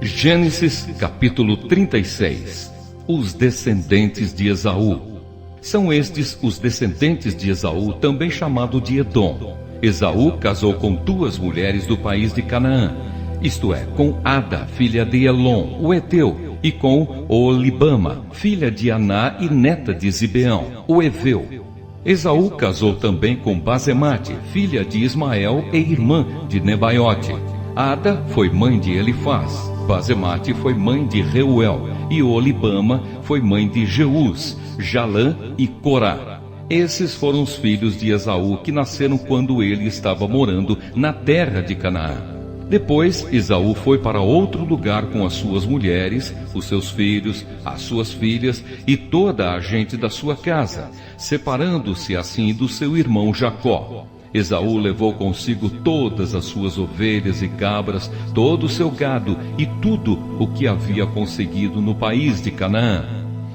Gênesis capítulo 36. Os descendentes de Esaú. São estes os descendentes de Esaú, também chamado de Edom. Esaú casou com duas mulheres do país de Canaã, isto é, com Ada, filha de Elon, o Eteu, e com Oholibama, filha de Aná e neta de Zibeão, o Eveu. Esaú casou também com Basemate, filha de Ismael e irmã de Nebaiote. Ada foi mãe de Elifaz, Basemate foi mãe de Reuel, e Oholibama foi mãe de Jeús, Jalã e Corá. Esses foram os filhos de Esaú que nasceram quando ele estava morando na terra de Canaã. Depois, Esaú foi para outro lugar com as suas mulheres, os seus filhos, as suas filhas e toda a gente da sua casa, separando-se assim do seu irmão Jacó. Esaú levou consigo todas as suas ovelhas e cabras, todo o seu gado e tudo o que havia conseguido no país de Canaã.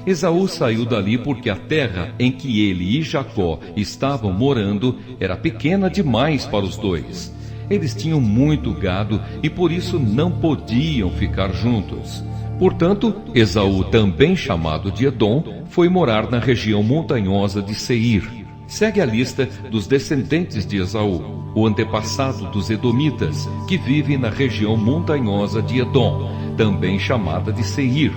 Esaú saiu dali porque a terra em que ele e Jacó estavam morando era pequena demais para os dois. Eles tinham muito gado e por isso não podiam ficar juntos. Portanto, Esaú, também chamado de Edom, foi morar na região montanhosa de Seir. Segue a lista dos descendentes de Esaú, o antepassado dos Edomitas, que vivem na região montanhosa de Edom, também chamada de Seir.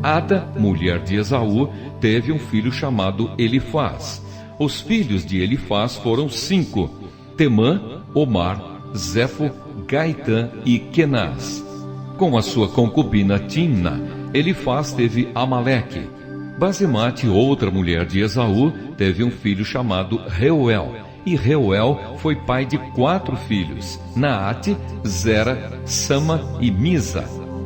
Ada, mulher de Esaú, teve um filho chamado Elifaz. Os filhos de Elifaz foram 5: Temã, Omar, Zefo, Gaitã e Kenaz. Com a sua concubina Timna, Elifaz teve Amaleque. Basemate, outra mulher de Esaú, teve um filho chamado Reuel, e Reuel foi pai de 4 filhos: Naate, Zera, Sama e Misa.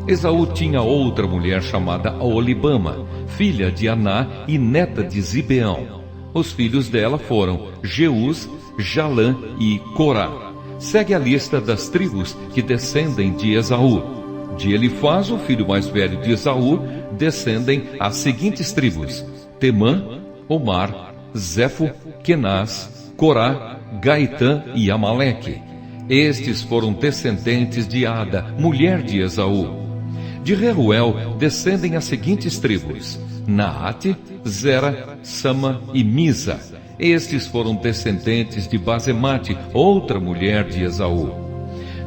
Esaú tinha outra mulher chamada Oholibama, filha de Aná e neta de Zibeão. Os filhos dela foram Jeús, Jalã e Corá. Segue a lista das tribos que descendem de Esaú. De Elifaz, o filho mais velho de Esaú, descendem as seguintes tribos: Temã, Omar, Zefo, Kenaz, Corá, Gaitã e Amaleque. Estes foram descendentes de Ada, mulher de Esaú. De Reuel descendem as seguintes tribos: Naate, Zera, Sama e Misa. Estes foram descendentes de Basemate, outra mulher de Esaú.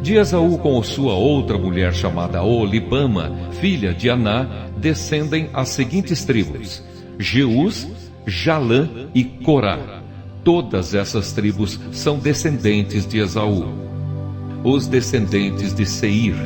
De Esaú com sua outra mulher chamada Oholibama, filha de Aná, descendem as seguintes tribos: Jeús, Jalã e Corá. Todas essas tribos são descendentes de Esaú. Os descendentes de Seir.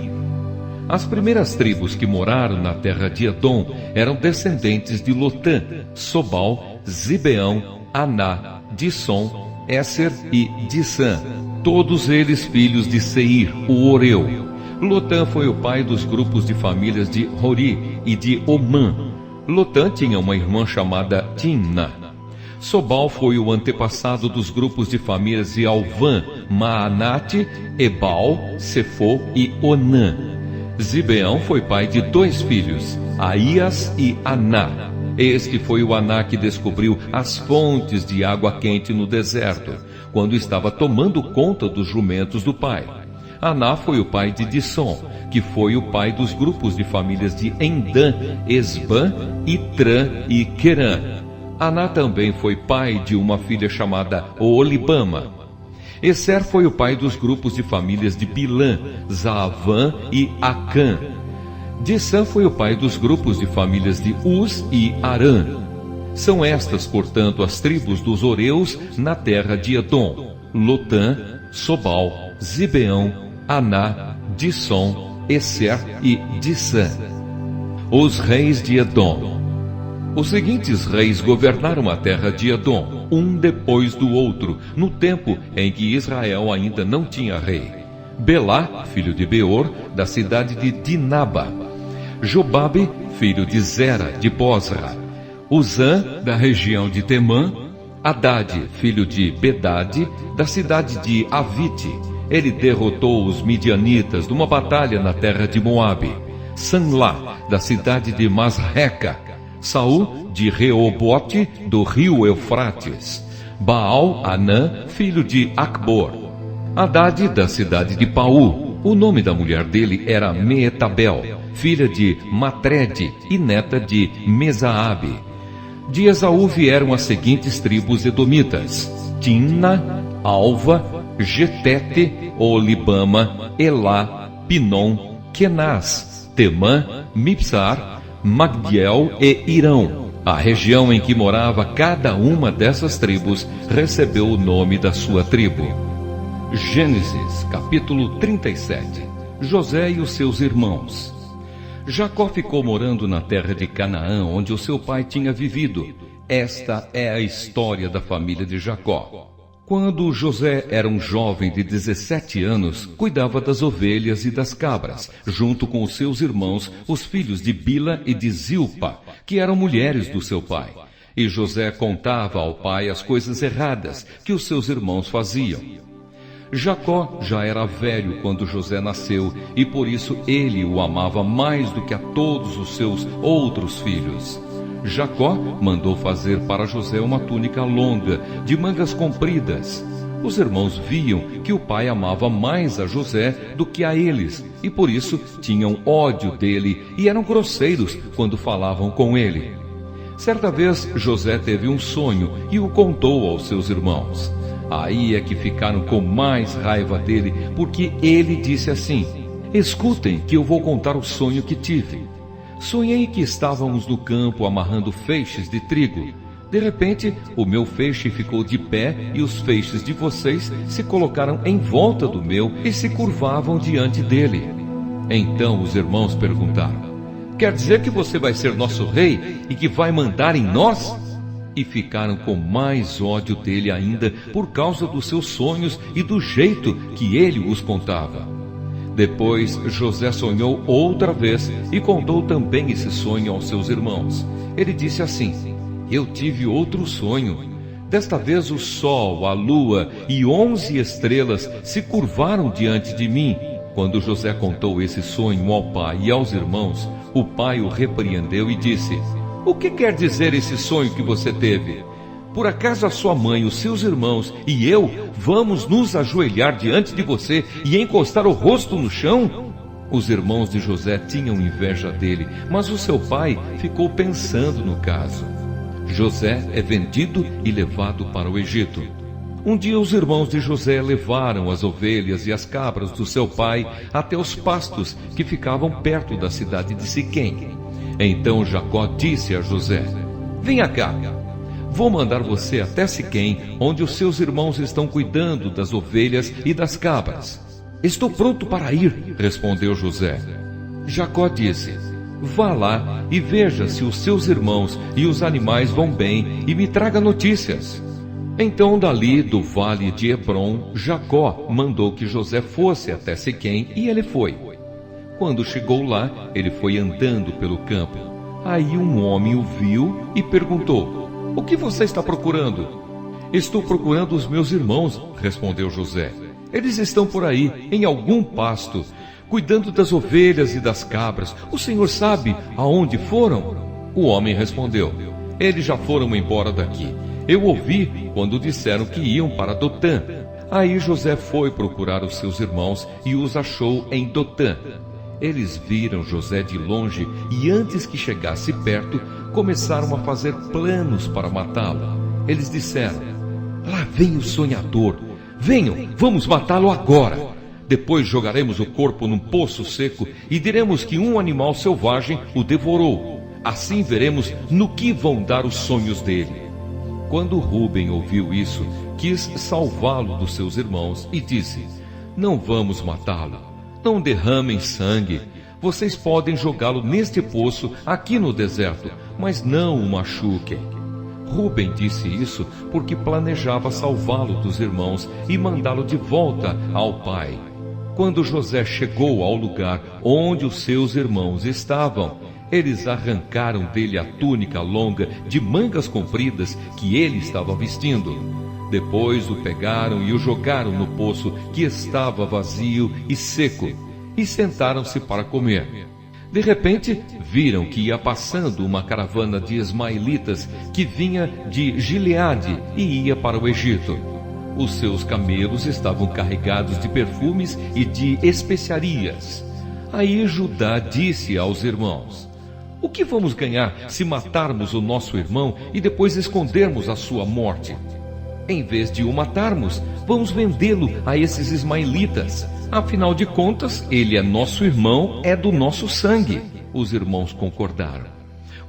As primeiras tribos que moraram na terra de Edom eram descendentes de Lotã, Sobal, Zibeão, Aná, Dissom, Éser e Dissã, todos eles filhos de Seir, o Oreu. Lotã foi o pai dos grupos de famílias de Hori e de Omã. Lotã tinha uma irmã chamada Timna. Sobal foi o antepassado dos grupos de famílias de Alvã, Maanate, Ebal, Sefo e Onã. Zibeão foi pai de 2 filhos, Aías e Aná. Este foi o Aná que descobriu as fontes de água quente no deserto, quando estava tomando conta dos jumentos do pai. Aná foi o pai de Dissom, que foi o pai dos grupos de famílias de Endã, Esbã, Itrã e Querã. Aná também foi pai de uma filha chamada Oholibama. Eser foi o pai dos grupos de famílias de Bilã, Zaavã e Acã. Dissã foi o pai dos grupos de famílias de Uz e Arã. São estas, portanto, as tribos dos Oreus na terra de Edom: Lotã, Sobal, Zibeão, Aná, Dissom, Eser e Dissã. Os reis de Edom. Os seguintes reis governaram a terra de Edom, um depois do outro, no tempo em que Israel ainda não tinha rei: Belá, filho de Beor, da cidade de Dinaba; Jobabe, filho de Zera, de Bosra; Uzã, da região de Temã; Haddad, filho de Bedade, da cidade de Avite. Ele derrotou os midianitas numa batalha na terra de Moabe; Sanlá, da cidade de Masreca; Saul, de Reobote, do rio Eufrates; Baal-Anã, filho de Acbor; Haddad, da cidade de Paú; O nome da mulher dele era Meetabel, filha de Matrede e neta de Mesaabe. De Esaú vieram as seguintes tribos edomitas: Timna, Alva, Getete, Olibama, Elá, Pinom, Kenaz, Temã, Mipsar, Magdiel e Irão. A região em que morava cada uma dessas tribos recebeu o nome da sua tribo. Gênesis, capítulo 37. José e os seus irmãos. Jacó ficou morando na terra de Canaã, onde o seu pai tinha vivido. Esta é a história da família de Jacó. Quando José era um jovem de 17 anos, cuidava das ovelhas e das cabras, junto com os seus irmãos, os filhos de Bila e de Zilpa, que eram mulheres do seu pai. E José contava ao pai as coisas erradas que os seus irmãos faziam. Jacó já era velho quando José nasceu, e por isso ele o amava mais do que a todos os seus outros filhos. Jacó mandou fazer para José uma túnica longa, de mangas compridas. Os irmãos viam que o pai amava mais a José do que a eles, e por isso tinham ódio dele e eram grosseiros quando falavam com ele. Certa vez José teve um sonho e o contou aos seus irmãos. Aí é que ficaram com mais raiva dele, porque ele disse assim: escutem que eu vou contar o sonho que tive. Sonhei que estávamos no campo amarrando feixes de trigo. De repente, o meu feixe ficou de pé e os feixes de vocês se colocaram em volta do meu e se curvavam diante dele. Então os irmãos perguntaram: quer dizer que você vai ser nosso rei e que vai mandar em nós? E ficaram com mais ódio dele ainda por causa dos seus sonhos e do jeito que ele os contava. Depois José sonhou outra vez e contou também esse sonho aos seus irmãos. Ele disse assim: eu tive outro sonho. Desta vez o sol, a lua e 11 estrelas se curvaram diante de mim. Quando José contou esse sonho ao pai e aos irmãos, o pai o repreendeu e disse: o que quer dizer esse sonho que você teve? Por acaso a sua mãe, os seus irmãos e eu vamos nos ajoelhar diante de você e encostar o rosto no chão? Os irmãos de José tinham inveja dele, mas o seu pai ficou pensando no caso. José é vendido e levado para o Egito. Um dia os irmãos de José levaram as ovelhas e as cabras do seu pai até os pastos que ficavam perto da cidade de Siquém. Então Jacó disse a José: venha cá, vou mandar você até Siquém, onde os seus irmãos estão cuidando das ovelhas e das cabras. Estou pronto para ir, respondeu José. Jacó disse: vá lá e veja se os seus irmãos e os animais vão bem e me traga notícias. Então dali do vale de Hebrom, Jacó mandou que José fosse até Siquém e ele foi. Quando chegou lá, ele foi andando pelo campo. Aí um homem o viu e perguntou: o que você está procurando? Estou procurando os meus irmãos, respondeu José. Eles estão por aí, em algum pasto, cuidando das ovelhas e das cabras. O senhor sabe aonde foram? O homem respondeu: eles já foram embora daqui. Eu ouvi quando disseram que iam para Dotã. Aí José foi procurar os seus irmãos e os achou em Dotã. Eles viram José de longe e antes que chegasse perto, começaram a fazer planos para matá-lo. Eles disseram: lá vem o sonhador. Venham, vamos matá-lo agora. Depois jogaremos o corpo num poço seco e diremos que um animal selvagem o devorou. Assim veremos no que vão dar os sonhos dele. Quando Rúben ouviu isso, quis salvá-lo dos seus irmãos e disse: não vamos matá-lo. Não derramem sangue. Vocês podem jogá-lo neste poço aqui no deserto, mas não o machuquem. Rúben disse isso porque planejava salvá-lo dos irmãos e mandá-lo de volta ao pai. Quando José chegou ao lugar onde os seus irmãos estavam, eles arrancaram dele a túnica longa de mangas compridas que ele estava vestindo. Depois o pegaram e o jogaram no poço que estava vazio e seco, e sentaram-se para comer. De repente, viram que ia passando uma caravana de ismaelitas que vinha de Gileade e ia para o Egito. Os seus camelos estavam carregados de perfumes e de especiarias. Aí Judá disse aos irmãos: o que vamos ganhar se matarmos o nosso irmão e depois escondermos a sua morte? Em vez de o matarmos, vamos vendê-lo a esses ismaelitas. Afinal de contas, ele é nosso irmão, é do nosso sangue. Os irmãos concordaram.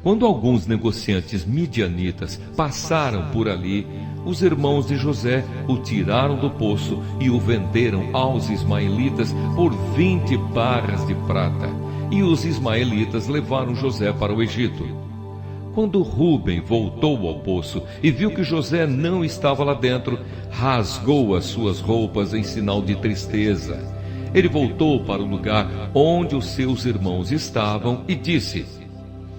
Quando alguns negociantes midianitas passaram por ali, os irmãos de José o tiraram do poço e o venderam aos ismaelitas por 20 barras de prata. E os ismaelitas levaram José para o Egito. Quando Rúben voltou ao poço e viu que José não estava lá dentro, rasgou as suas roupas em sinal de tristeza. Ele voltou para o lugar onde os seus irmãos estavam e disse: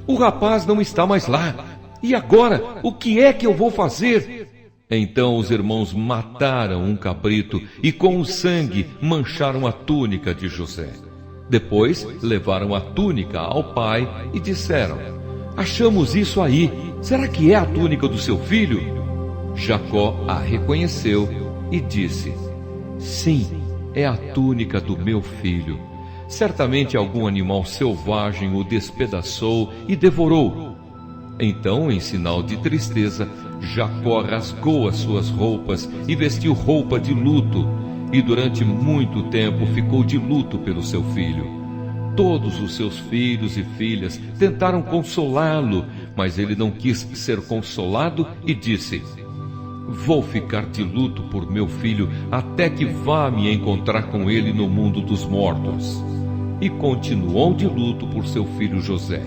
o rapaz não está mais lá. E agora, o que é que eu vou fazer? Então os irmãos mataram um cabrito e com o sangue mancharam a túnica de José. Depois levaram a túnica ao pai e disseram: achamos isso aí. Será que é a túnica do seu filho? Jacó a reconheceu e disse: sim, é a túnica do meu filho. Certamente algum animal selvagem o despedaçou e devorou. Então, em sinal de tristeza, Jacó rasgou as suas roupas e vestiu roupa de luto, e durante muito tempo ficou de luto pelo seu filho. Todos os seus filhos e filhas tentaram consolá-lo, mas ele não quis ser consolado e disse: vou ficar de luto por meu filho até que vá me encontrar com ele no mundo dos mortos. E continuou de luto por seu filho José.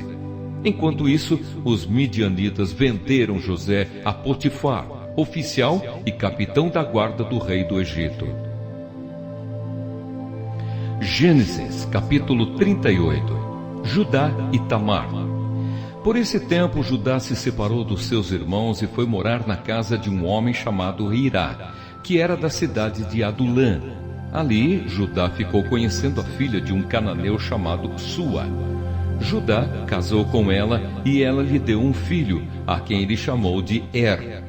Enquanto isso, os midianitas venderam José a Potifar, oficial e capitão da guarda do rei do Egito. Gênesis, capítulo 38. Judá e Tamar. Por esse tempo, Judá se separou dos seus irmãos e foi morar na casa de um homem chamado Hirá, que era da cidade de Adulã. Ali, Judá ficou conhecendo a filha de um cananeu chamado Sua. Judá casou com ela e ela lhe deu um filho, a quem ele chamou de Er.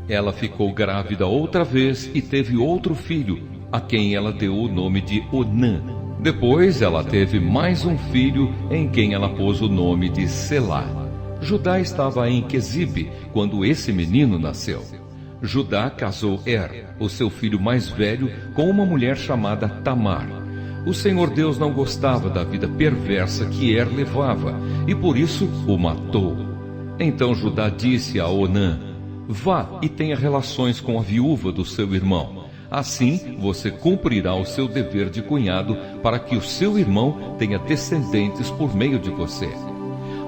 Ela ficou grávida outra vez e teve outro filho, a quem ela deu o nome de Onã. Depois ela teve mais um filho, em quem ela pôs o nome de Selá. Judá estava em Quezibe quando esse menino nasceu. Judá casou Er, o seu filho mais velho, com uma mulher chamada Tamar. O Senhor Deus não gostava da vida perversa que Er levava, e por isso o matou. Então Judá disse a Onã: vá e tenha relações com a viúva do seu irmão. Assim você cumprirá o seu dever de cunhado, para que o seu irmão tenha descendentes por meio de você.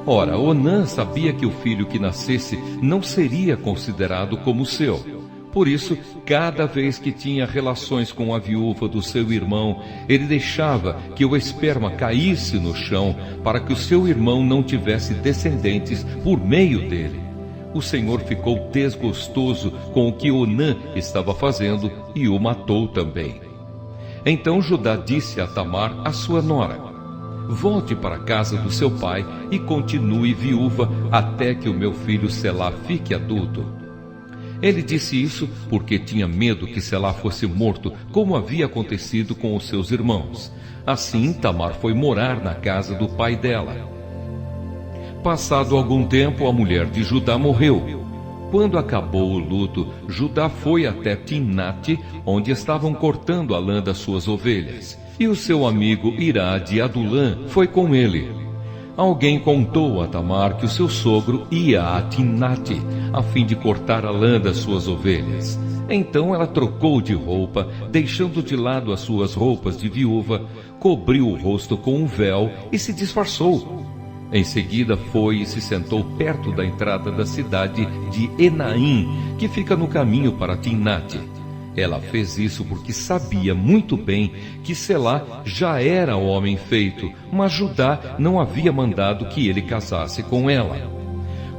Ora, Onã sabia que o filho que nascesse não seria considerado como seu. Por isso, cada vez que tinha relações com a viúva do seu irmão, ele deixava que o esperma caísse no chão, para que o seu irmão não tivesse descendentes por meio dele. O Senhor ficou desgostoso com o que Onã estava fazendo e o matou também. Então Judá disse a Tamar, a sua nora: volte para a casa do seu pai e continue viúva até que o meu filho Selá fique adulto. Ele disse isso porque tinha medo que Selá fosse morto, como havia acontecido com os seus irmãos. Assim, Tamar foi morar na casa do pai dela. Passado algum tempo, a mulher de Judá morreu. Quando acabou o luto, Judá foi até Timnate, onde estavam cortando a lã das suas ovelhas. E o seu amigo Hirá de Adulã foi com ele. Alguém contou a Tamar que o seu sogro ia a Timnate, a fim de cortar a lã das suas ovelhas. Então ela trocou de roupa, deixando de lado as suas roupas de viúva, cobriu o rosto com um véu e se disfarçou. Em seguida foi e se sentou perto da entrada da cidade de Enaim, que fica no caminho para Timnate. Ela fez isso porque sabia muito bem que Selá já era homem feito, mas Judá não havia mandado que ele casasse com ela.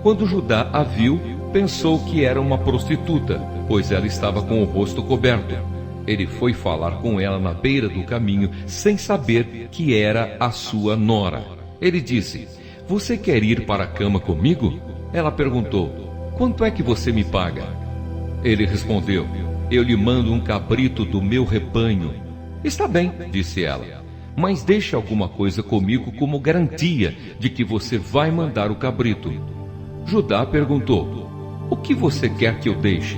Quando Judá a viu, pensou que era uma prostituta, pois ela estava com o rosto coberto. Ele foi falar com ela na beira do caminho, sem saber que era a sua nora. Ele disse: você quer ir para a cama comigo? Ela perguntou: quanto é que você me paga? Ele respondeu: eu lhe mando um cabrito do meu rebanho. Está bem, disse ela, mas deixe alguma coisa comigo como garantia de que você vai mandar o cabrito. Judá perguntou: o que você quer que eu deixe?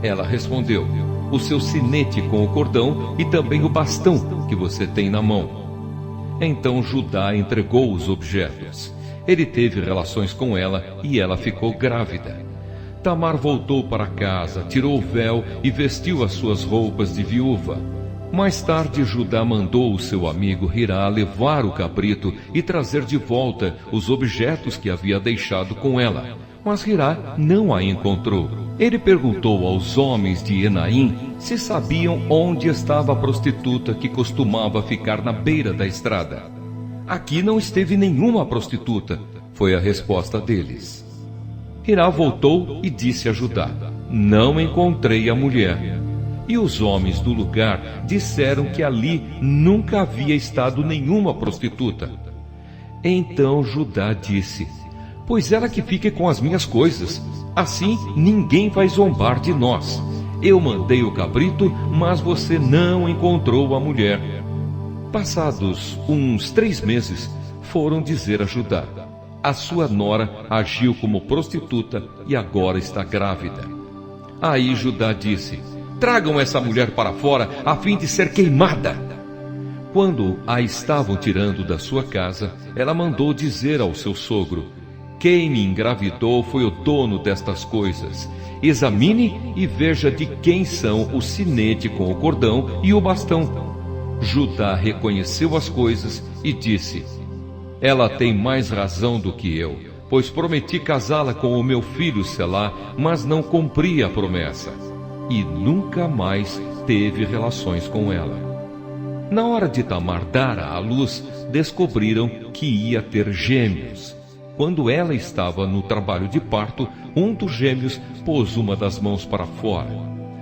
Ela respondeu: o seu sinete com o cordão e também o bastão que você tem na mão. Então Judá entregou os objetos. Ele teve relações com ela e ela ficou grávida. Tamar voltou para casa, tirou o véu e vestiu as suas roupas de viúva. Mais tarde, Judá mandou o seu amigo Hirá levar o cabrito e trazer de volta os objetos que havia deixado com ela. Mas Hirá não a encontrou. Ele perguntou aos homens de Enaim se sabiam onde estava a prostituta que costumava ficar na beira da estrada. Aqui não esteve nenhuma prostituta, foi a resposta deles. Hirá voltou e disse a Judá: não encontrei a mulher. E os homens do lugar disseram que ali nunca havia estado nenhuma prostituta. Então Judá disse: pois ela que fique com as minhas coisas, assim ninguém vai zombar de nós. Eu mandei o cabrito, mas você não encontrou a mulher. Passados uns 3 meses, foram dizer a Judá: a sua nora agiu como prostituta e agora está grávida. Aí Judá disse: tragam essa mulher para fora, a fim de ser queimada. Quando a estavam tirando da sua casa, ela mandou dizer ao seu sogro: quem me engravidou foi o dono destas coisas. Examine e veja de quem são o sinete com o cordão e o bastão. Judá reconheceu as coisas e disse: ela tem mais razão do que eu, pois prometi casá-la com o meu filho Selá, mas não cumpri a promessa. E nunca mais teve relações com ela. Na hora de Tamar dar à luz, descobriram que ia ter gêmeos. Quando ela estava no trabalho de parto, um dos gêmeos pôs uma das mãos para fora.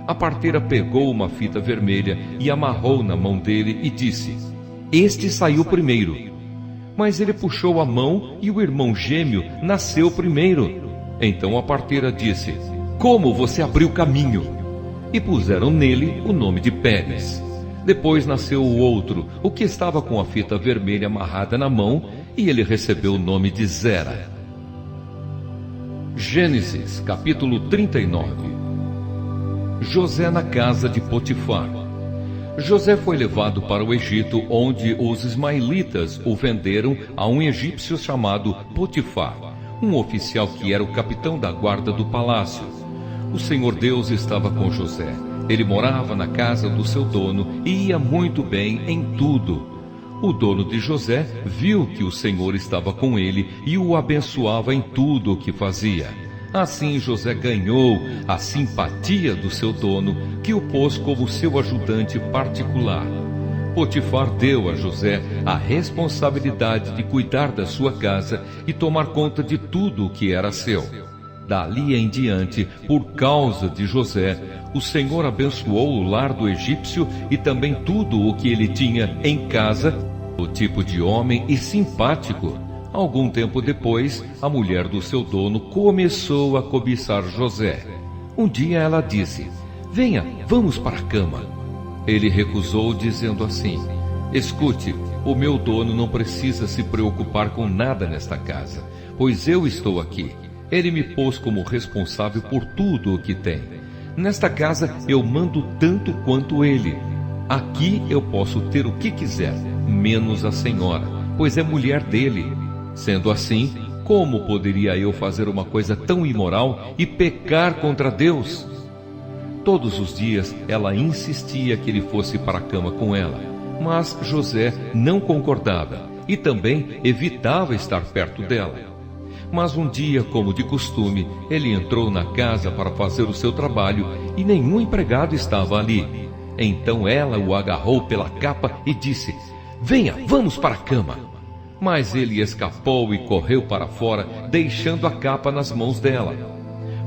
A parteira pegou uma fita vermelha e amarrou na mão dele e disse: este saiu primeiro. Mas ele puxou a mão e o irmão gêmeo nasceu primeiro. Então a parteira disse: como você abriu caminho? E puseram nele o nome de Pérez. Depois nasceu o outro, o que estava com a fita vermelha amarrada na mão, e ele recebeu o nome de Zera. Gênesis, capítulo 39. José na casa de Potifar. José foi levado para o Egito, onde os ismaelitas o venderam a um egípcio chamado Potifar, um oficial que era o capitão da guarda do palácio. O Senhor Deus estava com José. Ele morava na casa do seu dono e ia muito bem em tudo. O dono de José viu que o Senhor estava com ele e o abençoava em tudo o que fazia. Assim José ganhou a simpatia do seu dono, que o pôs como seu ajudante particular. Potifar deu a José a responsabilidade de cuidar da sua casa e tomar conta de tudo o que era seu. Dali em diante, por causa de José, o Senhor abençoou o lar do egípcio e também tudo o que ele tinha em casa, o tipo de homem e simpático. Algum tempo depois, a mulher do seu dono começou a cobiçar José. Um dia ela disse: venha, vamos para a cama. Ele recusou, dizendo assim: escute, o meu dono não precisa se preocupar com nada nesta casa, pois eu estou aqui. Ele me pôs como responsável por tudo o que tem. Nesta casa eu mando tanto quanto ele. Aqui eu posso ter o que quiser, menos a senhora, pois é mulher dele. Sendo assim, como poderia eu fazer uma coisa tão imoral e pecar contra Deus? Todos os dias ela insistia que ele fosse para a cama com ela, mas José não concordava e também evitava estar perto dela. Mas um dia, como de costume, ele entrou na casa para fazer o seu trabalho e nenhum empregado estava ali. Então ela o agarrou pela capa e disse: venha, vamos para a cama. Mas ele escapou e correu para fora, deixando a capa nas mãos dela.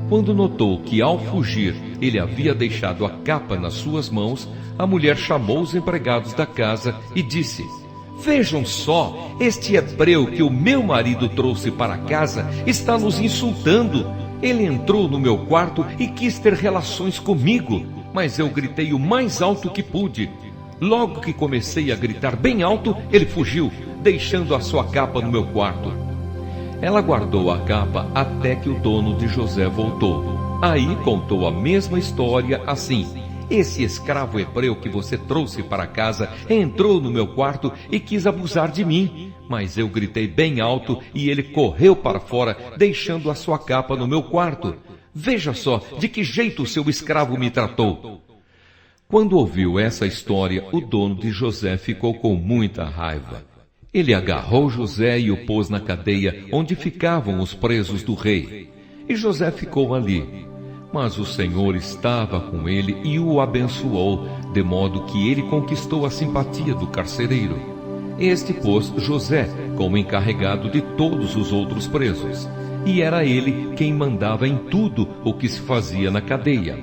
Quando notou que ao fugir ele havia deixado a capa nas suas mãos, a mulher chamou os empregados da casa e disse: vejam só, este hebreu que o meu marido trouxe para casa está nos insultando. Ele entrou no meu quarto e quis ter relações comigo, mas eu gritei o mais alto que pude. Logo que comecei a gritar bem alto, ele fugiu, deixando a sua capa no meu quarto. Ela guardou a capa até que o dono de José voltou. Aí contou a mesma história assim: esse escravo hebreu que você trouxe para casa entrou no meu quarto e quis abusar de mim. Mas eu gritei bem alto e ele correu para fora, deixando a sua capa no meu quarto. Veja só de que jeito o seu escravo me tratou. Quando ouviu essa história, o dono de José ficou com muita raiva. Ele agarrou José e o pôs na cadeia onde ficavam os presos do rei. E José ficou ali. Mas o Senhor estava com ele e o abençoou, de modo que ele conquistou a simpatia do carcereiro. Este pôs José como encarregado de todos os outros presos. E era ele quem mandava em tudo o que se fazia na cadeia.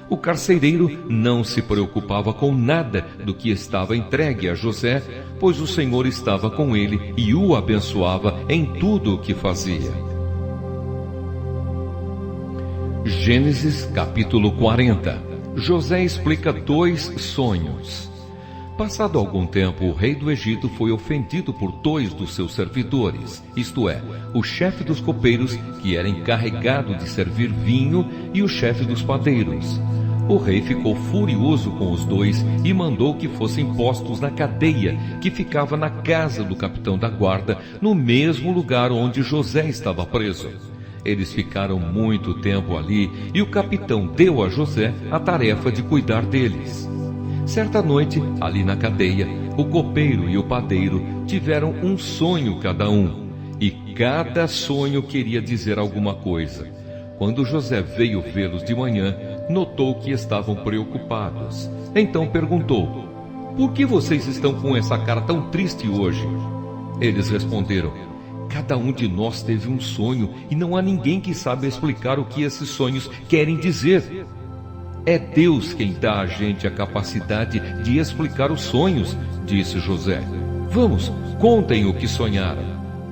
O carcereiro não se preocupava com nada do que estava entregue a José, pois o Senhor estava com ele e o abençoava em tudo o que fazia. Gênesis capítulo 40. José explica 2 sonhos. Passado algum tempo, o rei do Egito foi ofendido por 2 dos seus servidores, isto é, o chefe dos copeiros, que era encarregado de servir vinho, e o chefe dos padeiros. O rei ficou furioso com os 2 e mandou que fossem postos na cadeia, que ficava na casa do capitão da guarda, no mesmo lugar onde José estava preso. Eles ficaram muito tempo ali e o capitão deu a José a tarefa de cuidar deles. Certa noite, ali na cadeia, o copeiro e o padeiro tiveram um sonho cada um, e cada sonho queria dizer alguma coisa. Quando José veio vê-los de manhã, notou que estavam preocupados. Então perguntou: por que vocês estão com essa cara tão triste hoje? Eles responderam: cada um de nós teve um sonho e não há ninguém que saiba explicar o que esses sonhos querem dizer. É Deus quem dá a gente a capacidade de explicar os sonhos, disse José. Vamos, contem o que sonharam.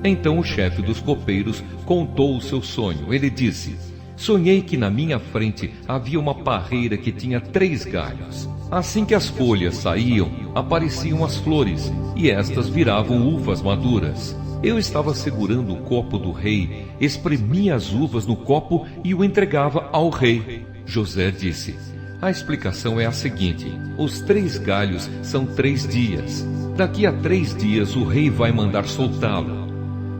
Então o chefe dos copeiros contou o seu sonho. Ele disse: sonhei que na minha frente havia uma parreira que tinha 3 galhos. Assim que as folhas saíam, apareciam as flores, e estas viravam uvas maduras. Eu estava segurando o copo do rei, espremia as uvas no copo e o entregava ao rei. José disse: a explicação é a seguinte: os 3 galhos são 3 dias. Daqui a 3 dias o rei vai mandar soltá-lo.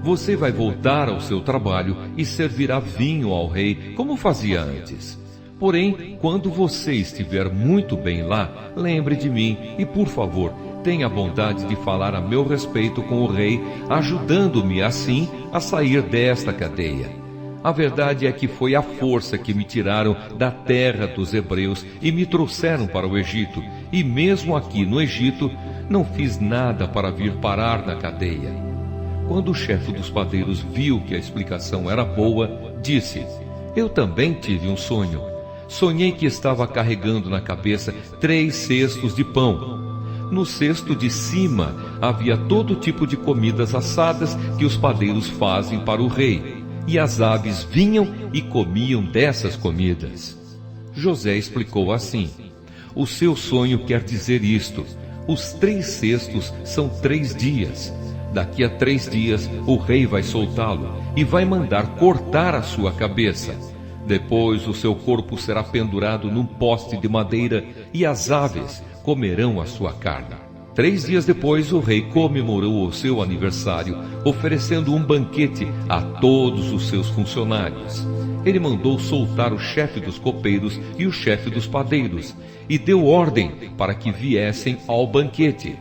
Você vai voltar ao seu trabalho e servirá vinho ao rei, como fazia antes. Porém, quando você estiver muito bem lá, lembre de mim e, por favor, tenha a bondade de falar a meu respeito com o rei, ajudando-me assim a sair desta cadeia. A verdade é que foi a força que me tiraram da terra dos hebreus e me trouxeram para o Egito. E mesmo aqui no Egito, não fiz nada para vir parar na cadeia. Quando o chefe dos padeiros viu que a explicação era boa, disse: eu também tive um sonho. Sonhei que estava carregando na cabeça 3 cestos de pão. No cesto de cima havia todo tipo de comidas assadas que os padeiros fazem para o rei. E as aves vinham e comiam dessas comidas. José explicou assim: o seu sonho quer dizer isto: os 3 cestos são 3 dias. Daqui a 3 dias o rei vai soltá-lo e vai mandar cortar a sua cabeça. Depois o seu corpo será pendurado num poste de madeira e as aves comerão a sua carne. 3 dias depois, o rei comemorou o seu aniversário, oferecendo um banquete a todos os seus funcionários. Ele mandou soltar o chefe dos copeiros e o chefe dos padeiros, e deu ordem para que viessem ao banquete.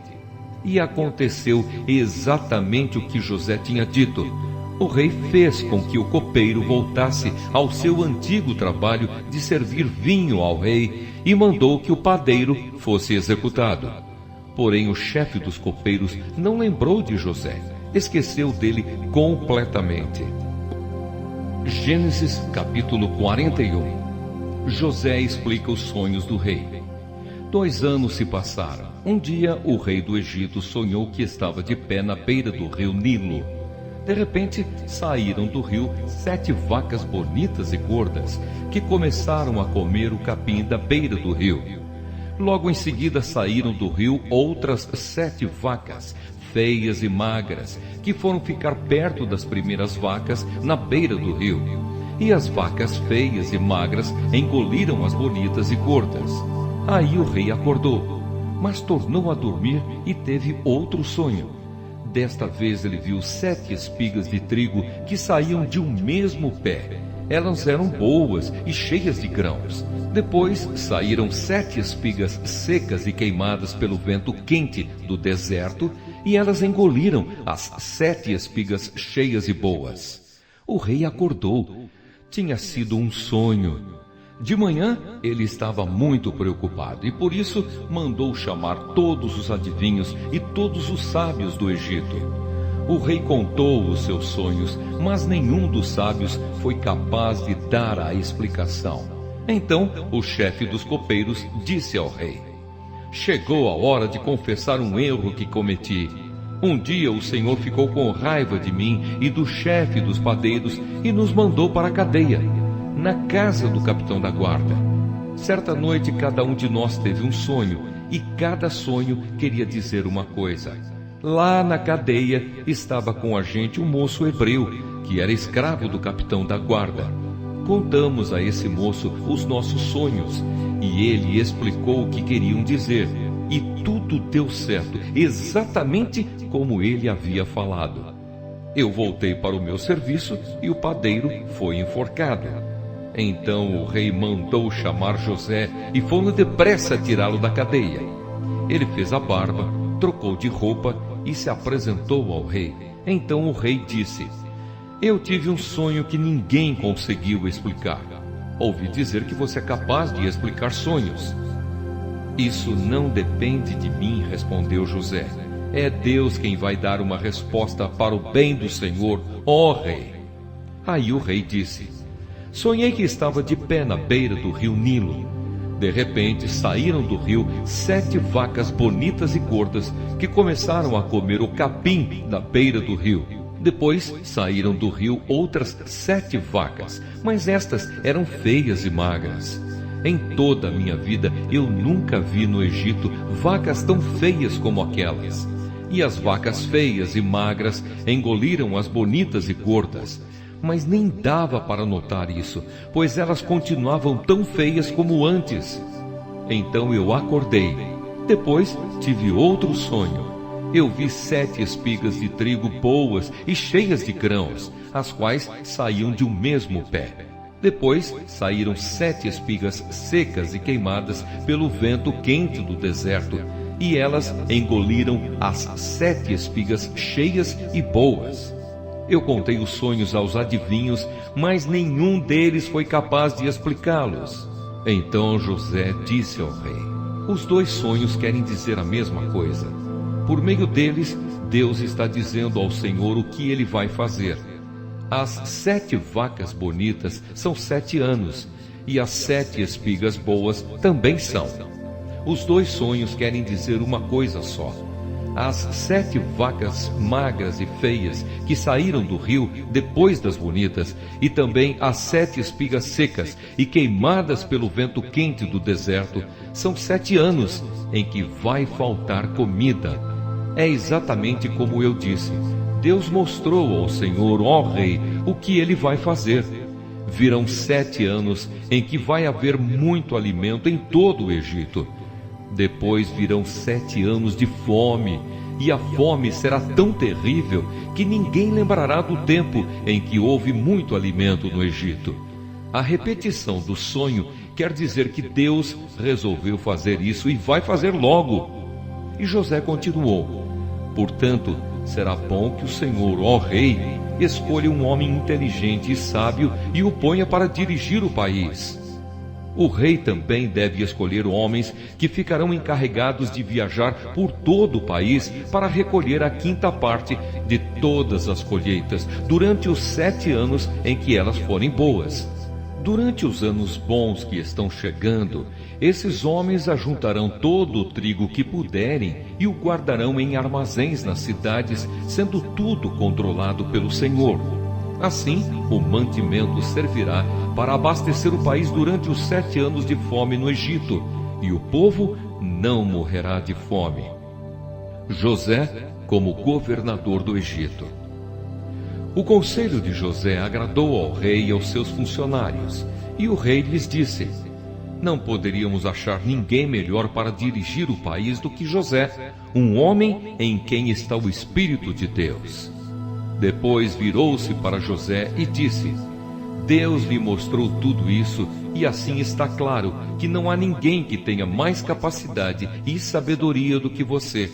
E aconteceu exatamente o que José tinha dito. O rei fez com que o copeiro voltasse ao seu antigo trabalho de servir vinho ao rei e mandou que o padeiro fosse executado. Porém, o chefe dos copeiros não lembrou de José, esqueceu dele completamente. Gênesis capítulo 41. José explica os sonhos do rei. 2 anos se passaram. Um dia, o rei do Egito sonhou que estava de pé na beira do rio Nilo. De repente, saíram do rio 7 vacas bonitas e gordas, que começaram a comer o capim da beira do rio. Logo em seguida saíram do rio outras 7 vacas, feias e magras, que foram ficar perto das primeiras vacas na beira do rio. E as vacas feias e magras engoliram as bonitas e gordas. Aí o rei acordou, mas tornou a dormir e teve outro sonho. Desta vez ele viu 7 espigas de trigo que saíam de um mesmo pé. Elas eram boas e cheias de grãos. Depois saíram 7 espigas secas e queimadas pelo vento quente do deserto, e elas engoliram as 7 espigas cheias e boas. O rei acordou. Tinha sido um sonho. De manhã, ele estava muito preocupado e por isso mandou chamar todos os adivinhos e todos os sábios do Egito. O rei contou os seus sonhos, mas nenhum dos sábios foi capaz de dar a explicação. Então, o chefe dos copeiros disse ao rei: chegou a hora de confessar um erro que cometi. Um dia o Senhor ficou com raiva de mim e do chefe dos padeiros e nos mandou para a cadeia, na casa do capitão da guarda. Certa noite cada um de nós teve um sonho, e cada sonho queria dizer uma coisa. Lá na cadeia estava com a gente um moço hebreu, que era escravo do capitão da guarda. Contamos a esse moço os nossos sonhos, e ele explicou o que queriam dizer, e tudo deu certo, exatamente como ele havia falado. Eu voltei para o meu serviço e o padeiro foi enforcado. Então o rei mandou chamar José e foram depressa tirá-lo da cadeia. Ele fez a barba, trocou de roupa e se apresentou ao rei. Então o rei disse: eu tive um sonho que ninguém conseguiu explicar. Ouvi dizer que você é capaz de explicar sonhos. Isso não depende de mim, respondeu José. É Deus quem vai dar uma resposta para o bem do Senhor, ó rei. Aí o rei disse: sonhei que estava de pé na beira do rio Nilo. De repente saíram do rio 7 vacas bonitas e gordas que começaram a comer o capim da beira do rio. Depois saíram do rio outras 7 vacas, mas estas eram feias e magras. Em toda a minha vida eu nunca vi no Egito vacas tão feias como aquelas. E as vacas feias e magras engoliram as bonitas e gordas. Mas nem dava para notar isso, pois elas continuavam tão feias como antes. Então eu acordei. Depois tive outro sonho. Eu vi 7 espigas de trigo boas e cheias de grãos, as quais saíam de um mesmo pé. Depois saíram 7 espigas secas e queimadas pelo vento quente do deserto, e elas engoliram as 7 espigas cheias e boas. Eu contei os sonhos aos adivinhos, mas nenhum deles foi capaz de explicá-los. Então José disse ao rei: os 2 sonhos querem dizer a mesma coisa. Por meio deles, Deus está dizendo ao Senhor o que ele vai fazer. As 7 vacas bonitas são 7 anos, e as 7 espigas boas também são. Os 2 sonhos querem dizer uma coisa só. As 7 vacas magras e feias que saíram do rio depois das bonitas, e também as 7 espigas secas e queimadas pelo vento quente do deserto, são 7 anos em que vai faltar comida. É exatamente como eu disse. Deus mostrou ao Senhor, ó rei, o que ele vai fazer. Virão 7 anos em que vai haver muito alimento em todo o Egito. Depois virão 7 anos de fome, e a fome será tão terrível que ninguém lembrará do tempo em que houve muito alimento no Egito. A repetição do sonho quer dizer que Deus resolveu fazer isso e vai fazer logo. E José continuou: portanto, será bom que o Senhor, ó rei, escolha um homem inteligente e sábio e o ponha para dirigir o país. O rei também deve escolher homens que ficarão encarregados de viajar por todo o país para recolher a 5ª parte de todas as colheitas durante os 7 anos em que elas forem boas. Durante os anos bons que estão chegando, esses homens ajuntarão todo o trigo que puderem e o guardarão em armazéns nas cidades, sendo tudo controlado pelo Senhor. Assim, o mantimento servirá para abastecer o país durante os 7 anos de fome no Egito, e o povo não morrerá de fome. José como governador do Egito. O conselho de José agradou ao rei e aos seus funcionários, e o rei lhes disse: não poderíamos achar ninguém melhor para dirigir o país do que José, um homem em quem está o Espírito de Deus. Depois virou-se para José e disse: Deus lhe mostrou tudo isso, e assim está claro que não há ninguém que tenha mais capacidade e sabedoria do que você.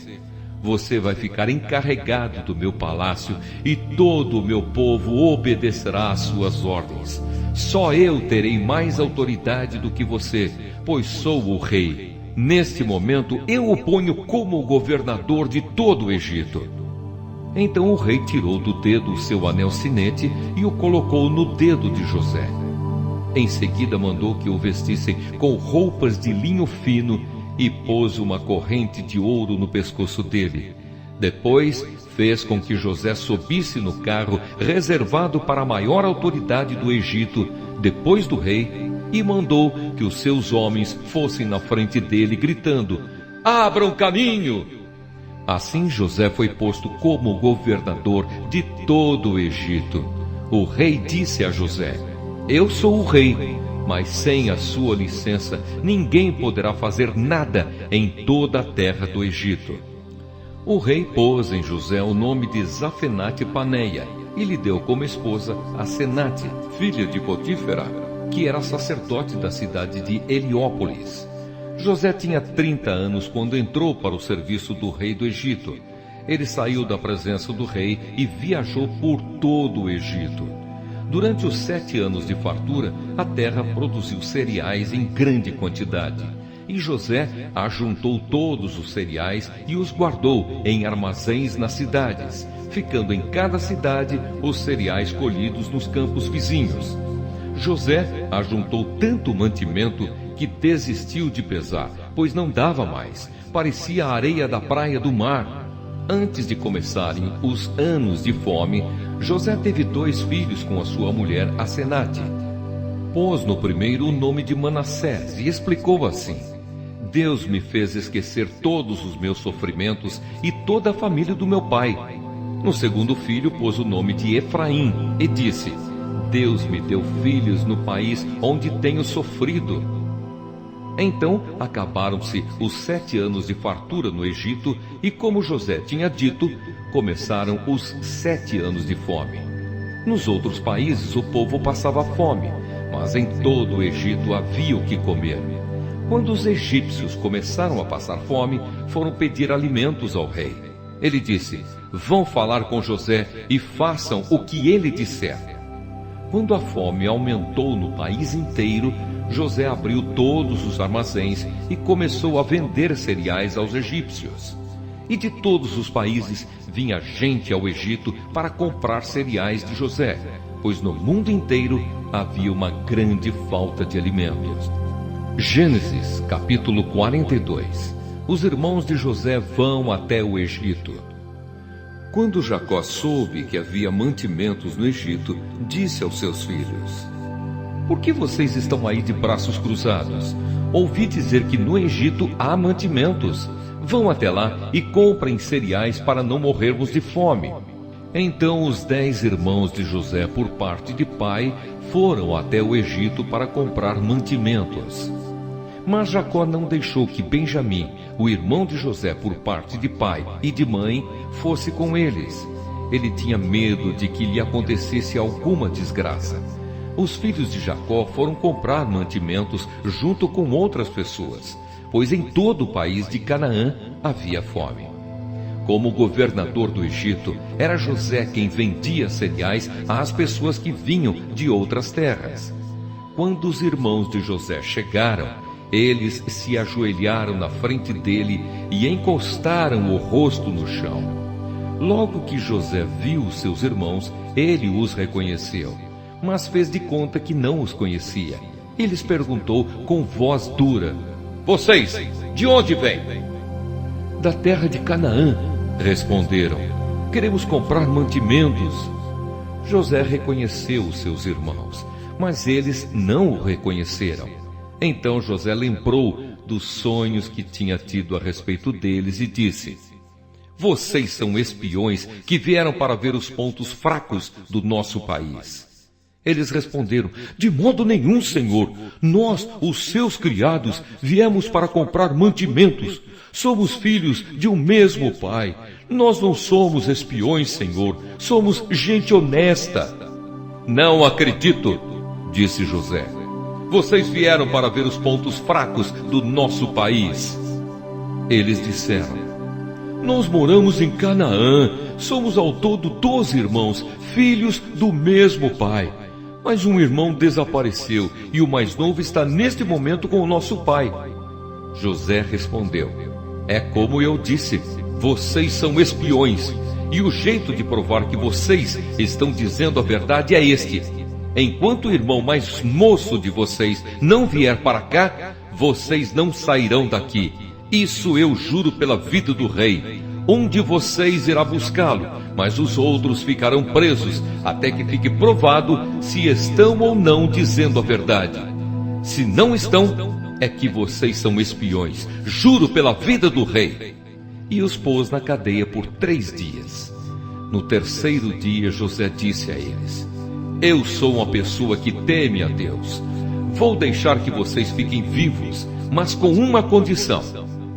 Você vai ficar encarregado do meu palácio e todo o meu povo obedecerá às suas ordens. Só eu terei mais autoridade do que você, pois sou o rei. Neste momento eu o ponho como governador de todo o Egito. Então o rei tirou do dedo o seu anel sinete e o colocou no dedo de José. Em seguida mandou que o vestissem com roupas de linho fino e pôs uma corrente de ouro no pescoço dele. Depois fez com que José subisse no carro reservado para a maior autoridade do Egito, depois do rei, e mandou que os seus homens fossem na frente dele, gritando: abram caminho! Assim José foi posto como governador de todo o Egito. O rei disse a José: eu sou o rei, mas sem a sua licença ninguém poderá fazer nada em toda a terra do Egito. O rei pôs em José o nome de Zafenate-Paneia e lhe deu como esposa a Senate, filha de Potífera, que era sacerdote da cidade de Heliópolis. José tinha 30 anos quando entrou para o serviço do rei do Egito. Ele saiu da presença do rei e viajou por todo o Egito. Durante os 7 anos de fartura, a terra produziu cereais em grande quantidade. E José ajuntou todos os cereais e os guardou em armazéns nas cidades, ficando em cada cidade os cereais colhidos nos campos vizinhos. José ajuntou tanto mantimento que desistiu de pesar, pois não dava mais, parecia a areia da praia do mar. Antes de começarem os anos de fome, José teve 2 filhos com a sua mulher Asenate. Pôs no primeiro o nome de Manassés e explicou assim: Deus me fez esquecer todos os meus sofrimentos e toda a família do meu pai. No segundo filho pôs o nome de Efraim e disse: Deus me deu filhos no país onde tenho sofrido. Então acabaram-se os 7 anos de fartura no Egito, e como José tinha dito, começaram os 7 anos de fome. Nos outros países o povo passava fome, mas em todo o Egito havia o que comer. Quando os egípcios começaram a passar fome, foram pedir alimentos ao rei. Ele disse: vão falar com José e façam o que ele disser. Quando a fome aumentou no país inteiro, José abriu todos os armazéns e começou a vender cereais aos egípcios. E de todos os países vinha gente ao Egito para comprar cereais de José, pois no mundo inteiro havia uma grande falta de alimentos. Gênesis, capítulo 42. Os irmãos de José vão até o Egito. Quando Jacó soube que havia mantimentos no Egito, disse aos seus filhos: por que vocês estão aí de braços cruzados? Ouvi dizer que no Egito há mantimentos. Vão até lá e comprem cereais para não morrermos de fome. Então os 10 irmãos de José, por parte de pai, foram até o Egito para comprar mantimentos. Mas Jacó não deixou que Benjamim, o irmão de José por parte de pai e de mãe, fosse com eles. Ele tinha medo de que lhe acontecesse alguma desgraça. Os filhos de Jacó foram comprar mantimentos junto com outras pessoas, pois em todo o país de Canaã havia fome. Como governador do Egito, era José quem vendia cereais às pessoas que vinham de outras terras. Quando os irmãos de José chegaram, eles se ajoelharam na frente dele e encostaram o rosto no chão. Logo que José viu seus irmãos, ele os reconheceu, mas fez de conta que não os conhecia. E lhes perguntou com voz dura: Vocês, de onde vêm? Da terra de Canaã, responderam. Queremos comprar mantimentos. José reconheceu os seus irmãos, mas eles não o reconheceram. Então José lembrou dos sonhos que tinha tido a respeito deles e disse: Vocês são espiões que vieram para ver os pontos fracos do nosso país. Eles responderam: De modo nenhum, Senhor. Nós, os seus criados, viemos para comprar mantimentos. Somos filhos de um mesmo pai. Nós não somos espiões, Senhor. Somos gente honesta. Não acredito, disse José. Vocês vieram para ver os pontos fracos do nosso país. Eles disseram: Nós moramos em Canaã. Somos ao todo 12 irmãos, filhos do mesmo pai. Mas um irmão desapareceu e o mais novo está neste momento com o nosso pai. José respondeu: É como eu disse, vocês são espiões. E o jeito de provar que vocês estão dizendo a verdade é este: enquanto o irmão mais moço de vocês não vier para cá, vocês não sairão daqui. Isso eu juro pela vida do rei. Um de vocês irá buscá-lo, mas os outros ficarão presos até que fique provado se estão ou não dizendo a verdade. Se não estão, é que vocês são espiões. Juro pela vida do rei. E os pôs na cadeia por 3 dias. No 3º dia, José disse a eles: Eu sou uma pessoa que teme a Deus. Vou deixar que vocês fiquem vivos, mas com uma condição.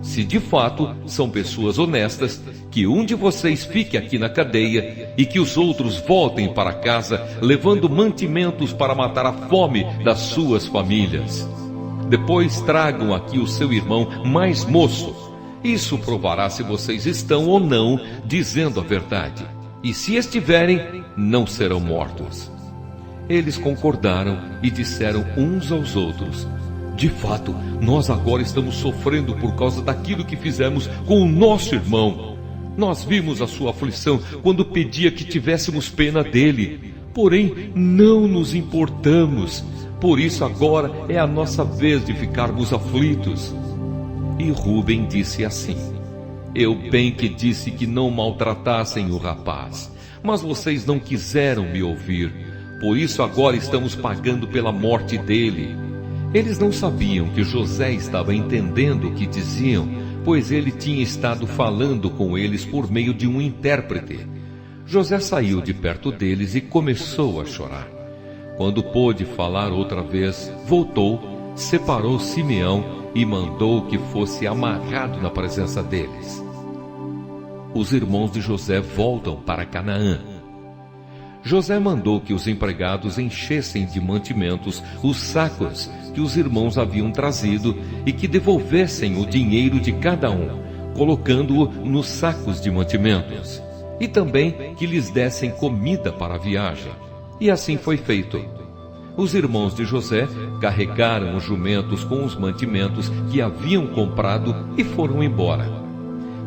Se de fato são pessoas honestas, que um de vocês fique aqui na cadeia e que os outros voltem para casa levando mantimentos para matar a fome das suas famílias. Depois tragam aqui o seu irmão mais moço. Isso provará se vocês estão ou não dizendo a verdade. E se estiverem, não serão mortos. Eles concordaram e disseram uns aos outros: De fato, nós agora estamos sofrendo por causa daquilo que fizemos com o nosso irmão. Nós vimos a sua aflição quando pedia que tivéssemos pena dele. Porém, não nos importamos. Por isso agora é a nossa vez de ficarmos aflitos. E Rúben disse assim: Eu bem que disse que não maltratassem o rapaz, mas vocês não quiseram me ouvir. Por isso agora estamos pagando pela morte dele. Eles não sabiam que José estava entendendo o que diziam, pois ele tinha estado falando com eles por meio de um intérprete. José saiu de perto deles e começou a chorar. Quando pôde falar outra vez, voltou, separou Simeão e mandou que fosse amarrado na presença deles. Os irmãos de José voltam para Canaã. José mandou que os empregados enchessem de mantimentos os sacos que os irmãos haviam trazido e que devolvessem o dinheiro de cada um, colocando-o nos sacos de mantimentos, e também que lhes dessem comida para a viagem. E assim foi feito. Os irmãos de José carregaram os jumentos com os mantimentos que haviam comprado e foram embora.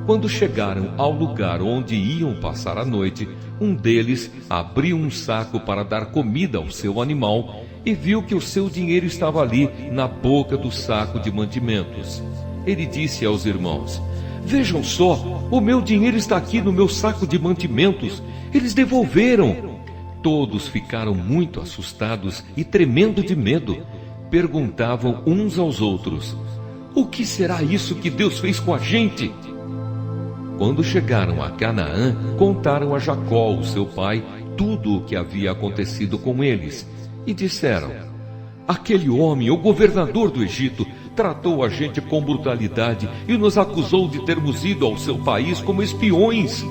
Quando chegaram ao lugar onde iam passar a noite, um deles abriu um saco para dar comida ao seu animal e viu que o seu dinheiro estava ali na boca do saco de mantimentos. Ele disse aos irmãos: Vejam só, o meu dinheiro está aqui no meu saco de mantimentos. Eles devolveram. Todos ficaram muito assustados e tremendo de medo. Perguntavam uns aos outros: O que será isso que Deus fez com a gente? Quando chegaram a Canaã, contaram a Jacó, o seu pai, tudo o que havia acontecido com eles. E disseram: Aquele homem, o governador do Egito, tratou a gente com brutalidade e nos acusou de termos ido ao seu país como espiões.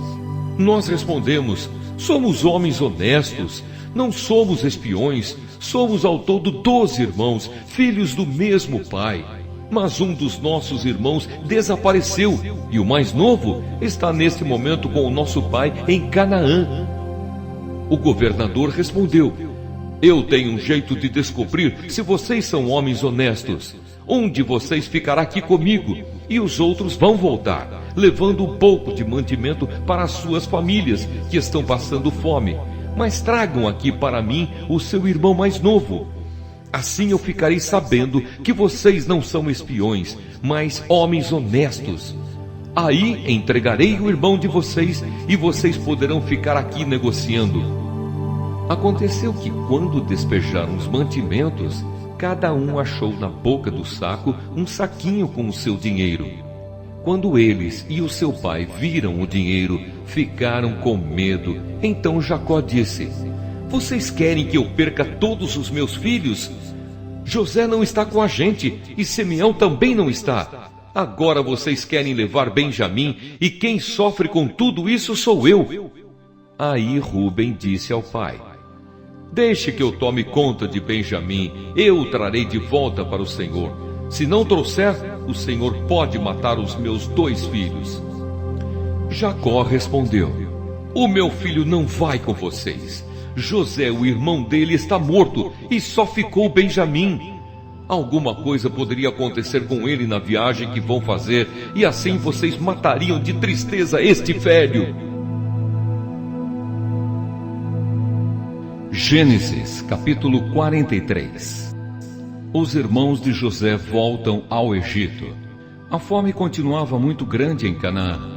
Nós respondemos: Somos homens honestos, não somos espiões, somos ao todo 12 irmãos, filhos do mesmo pai. Mas um dos nossos irmãos desapareceu, e o mais novo está neste momento com o nosso pai em Canaã. O governador respondeu: Eu tenho um jeito de descobrir se vocês são homens honestos. Um de vocês ficará aqui comigo, e os outros vão voltar, levando um pouco de mantimento para as suas famílias, que estão passando fome. mas tragam aqui para mim o seu irmão mais novo. Assim eu ficarei sabendo que vocês não são espiões, mas homens honestos. Aí entregarei o irmão de vocês e vocês poderão ficar aqui negociando. Aconteceu que, quando despejaram os mantimentos, cada um achou na boca do saco um saquinho com o seu dinheiro. Quando eles e o seu pai viram o dinheiro, ficaram com medo. Então Jacó disse: vocês querem que eu perca todos os meus filhos? José não está com a gente e Simeão também não está. Agora vocês querem levar Benjamim e quem sofre com tudo isso sou eu. Aí Rúben disse ao pai: deixe que eu tome conta de Benjamim, eu o trarei de volta para o Senhor. Se não trouxer, o Senhor pode matar os meus 2 filhos. Jacó respondeu: o meu filho não vai com vocês. José, o irmão dele, está morto e só ficou Benjamim. Alguma coisa poderia acontecer com ele na viagem que vão fazer, e assim vocês matariam de tristeza este velho. Gênesis, capítulo 43. Os irmãos de José voltam ao Egito. A fome continuava muito grande em Canaã.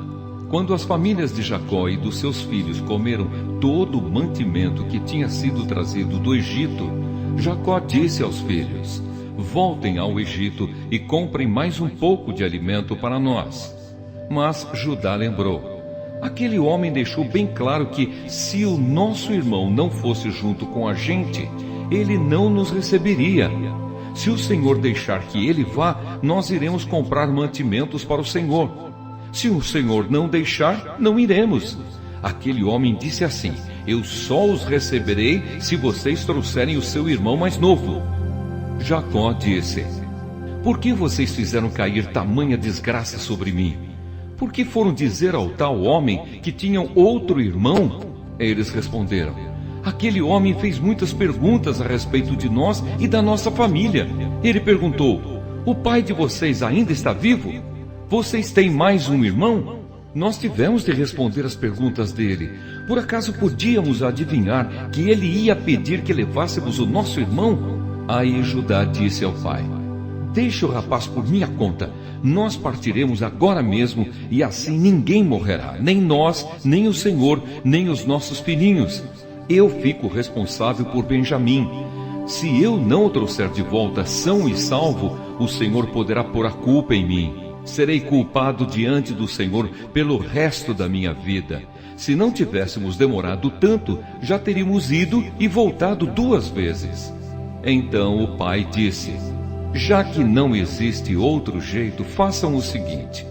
Quando as famílias de Jacó e dos seus filhos comeram todo o mantimento que tinha sido trazido do Egito, Jacó disse aos filhos: voltem ao Egito e comprem mais um pouco de alimento para nós. Mas Judá lembrou: aquele homem deixou bem claro que, se o nosso irmão não fosse junto com a gente, ele não nos receberia. Se o Senhor deixar que ele vá, nós iremos comprar mantimentos para o Senhor. Se o Senhor não deixar, não iremos. Aquele homem disse assim: eu só os receberei se vocês trouxerem o seu irmão mais novo. Jacó disse: por que vocês fizeram cair tamanha desgraça sobre mim? Por que foram dizer ao tal homem que tinham outro irmão? Eles responderam: aquele homem fez muitas perguntas a respeito de nós e da nossa família. Ele perguntou: o pai de vocês ainda está vivo? Vocês têm mais um irmão? Nós tivemos de responder as perguntas dele. Por acaso podíamos adivinhar que ele ia pedir que levássemos o nosso irmão? Aí Judá disse ao pai: deixe o rapaz por minha conta. Nós partiremos agora mesmo e assim ninguém morrerá, nem nós, nem o Senhor, nem os nossos filhinhos. Eu fico responsável por Benjamim. Se eu não o trouxer de volta são e salvo, o Senhor poderá pôr a culpa em mim. Serei culpado diante do Senhor pelo resto da minha vida. Se não tivéssemos demorado tanto, já teríamos ido e voltado 2 vezes. Então o pai disse: já que não existe outro jeito, façam o seguinte: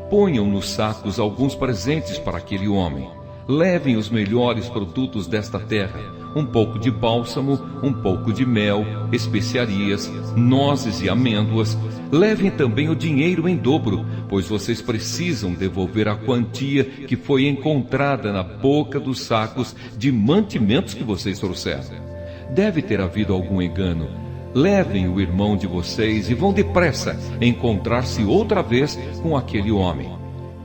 ponham nos sacos alguns presentes para aquele homem. Levem os melhores produtos desta terra: um pouco de bálsamo, um pouco de mel, especiarias, nozes e amêndoas. Levem também o dinheiro em dobro, pois vocês precisam devolver a quantia que foi encontrada na boca dos sacos de mantimentos que vocês trouxeram. Deve ter havido algum engano. Levem o irmão de vocês e vão depressa encontrar-se outra vez com aquele homem.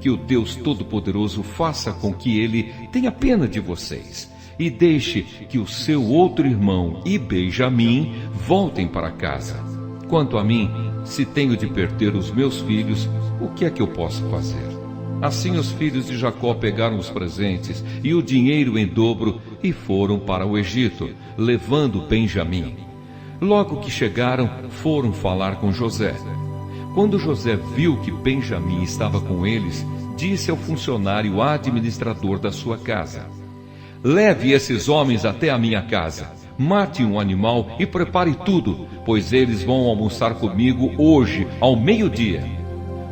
Que o Deus Todo-Poderoso faça com que ele tenha pena de vocês e deixe que o seu outro irmão e Benjamim voltem para casa. Quanto a mim, se tenho de perder os meus filhos, o que é que eu posso fazer? Assim os filhos de Jacó pegaram os presentes e o dinheiro em dobro e foram para o Egito, levando Benjamim. Logo que chegaram, foram falar com José. Quando José viu que Benjamim estava com eles, disse ao funcionário administrador da sua casa: leve esses homens até a minha casa, mate um animal e prepare tudo, pois eles vão almoçar comigo hoje, ao meio-dia.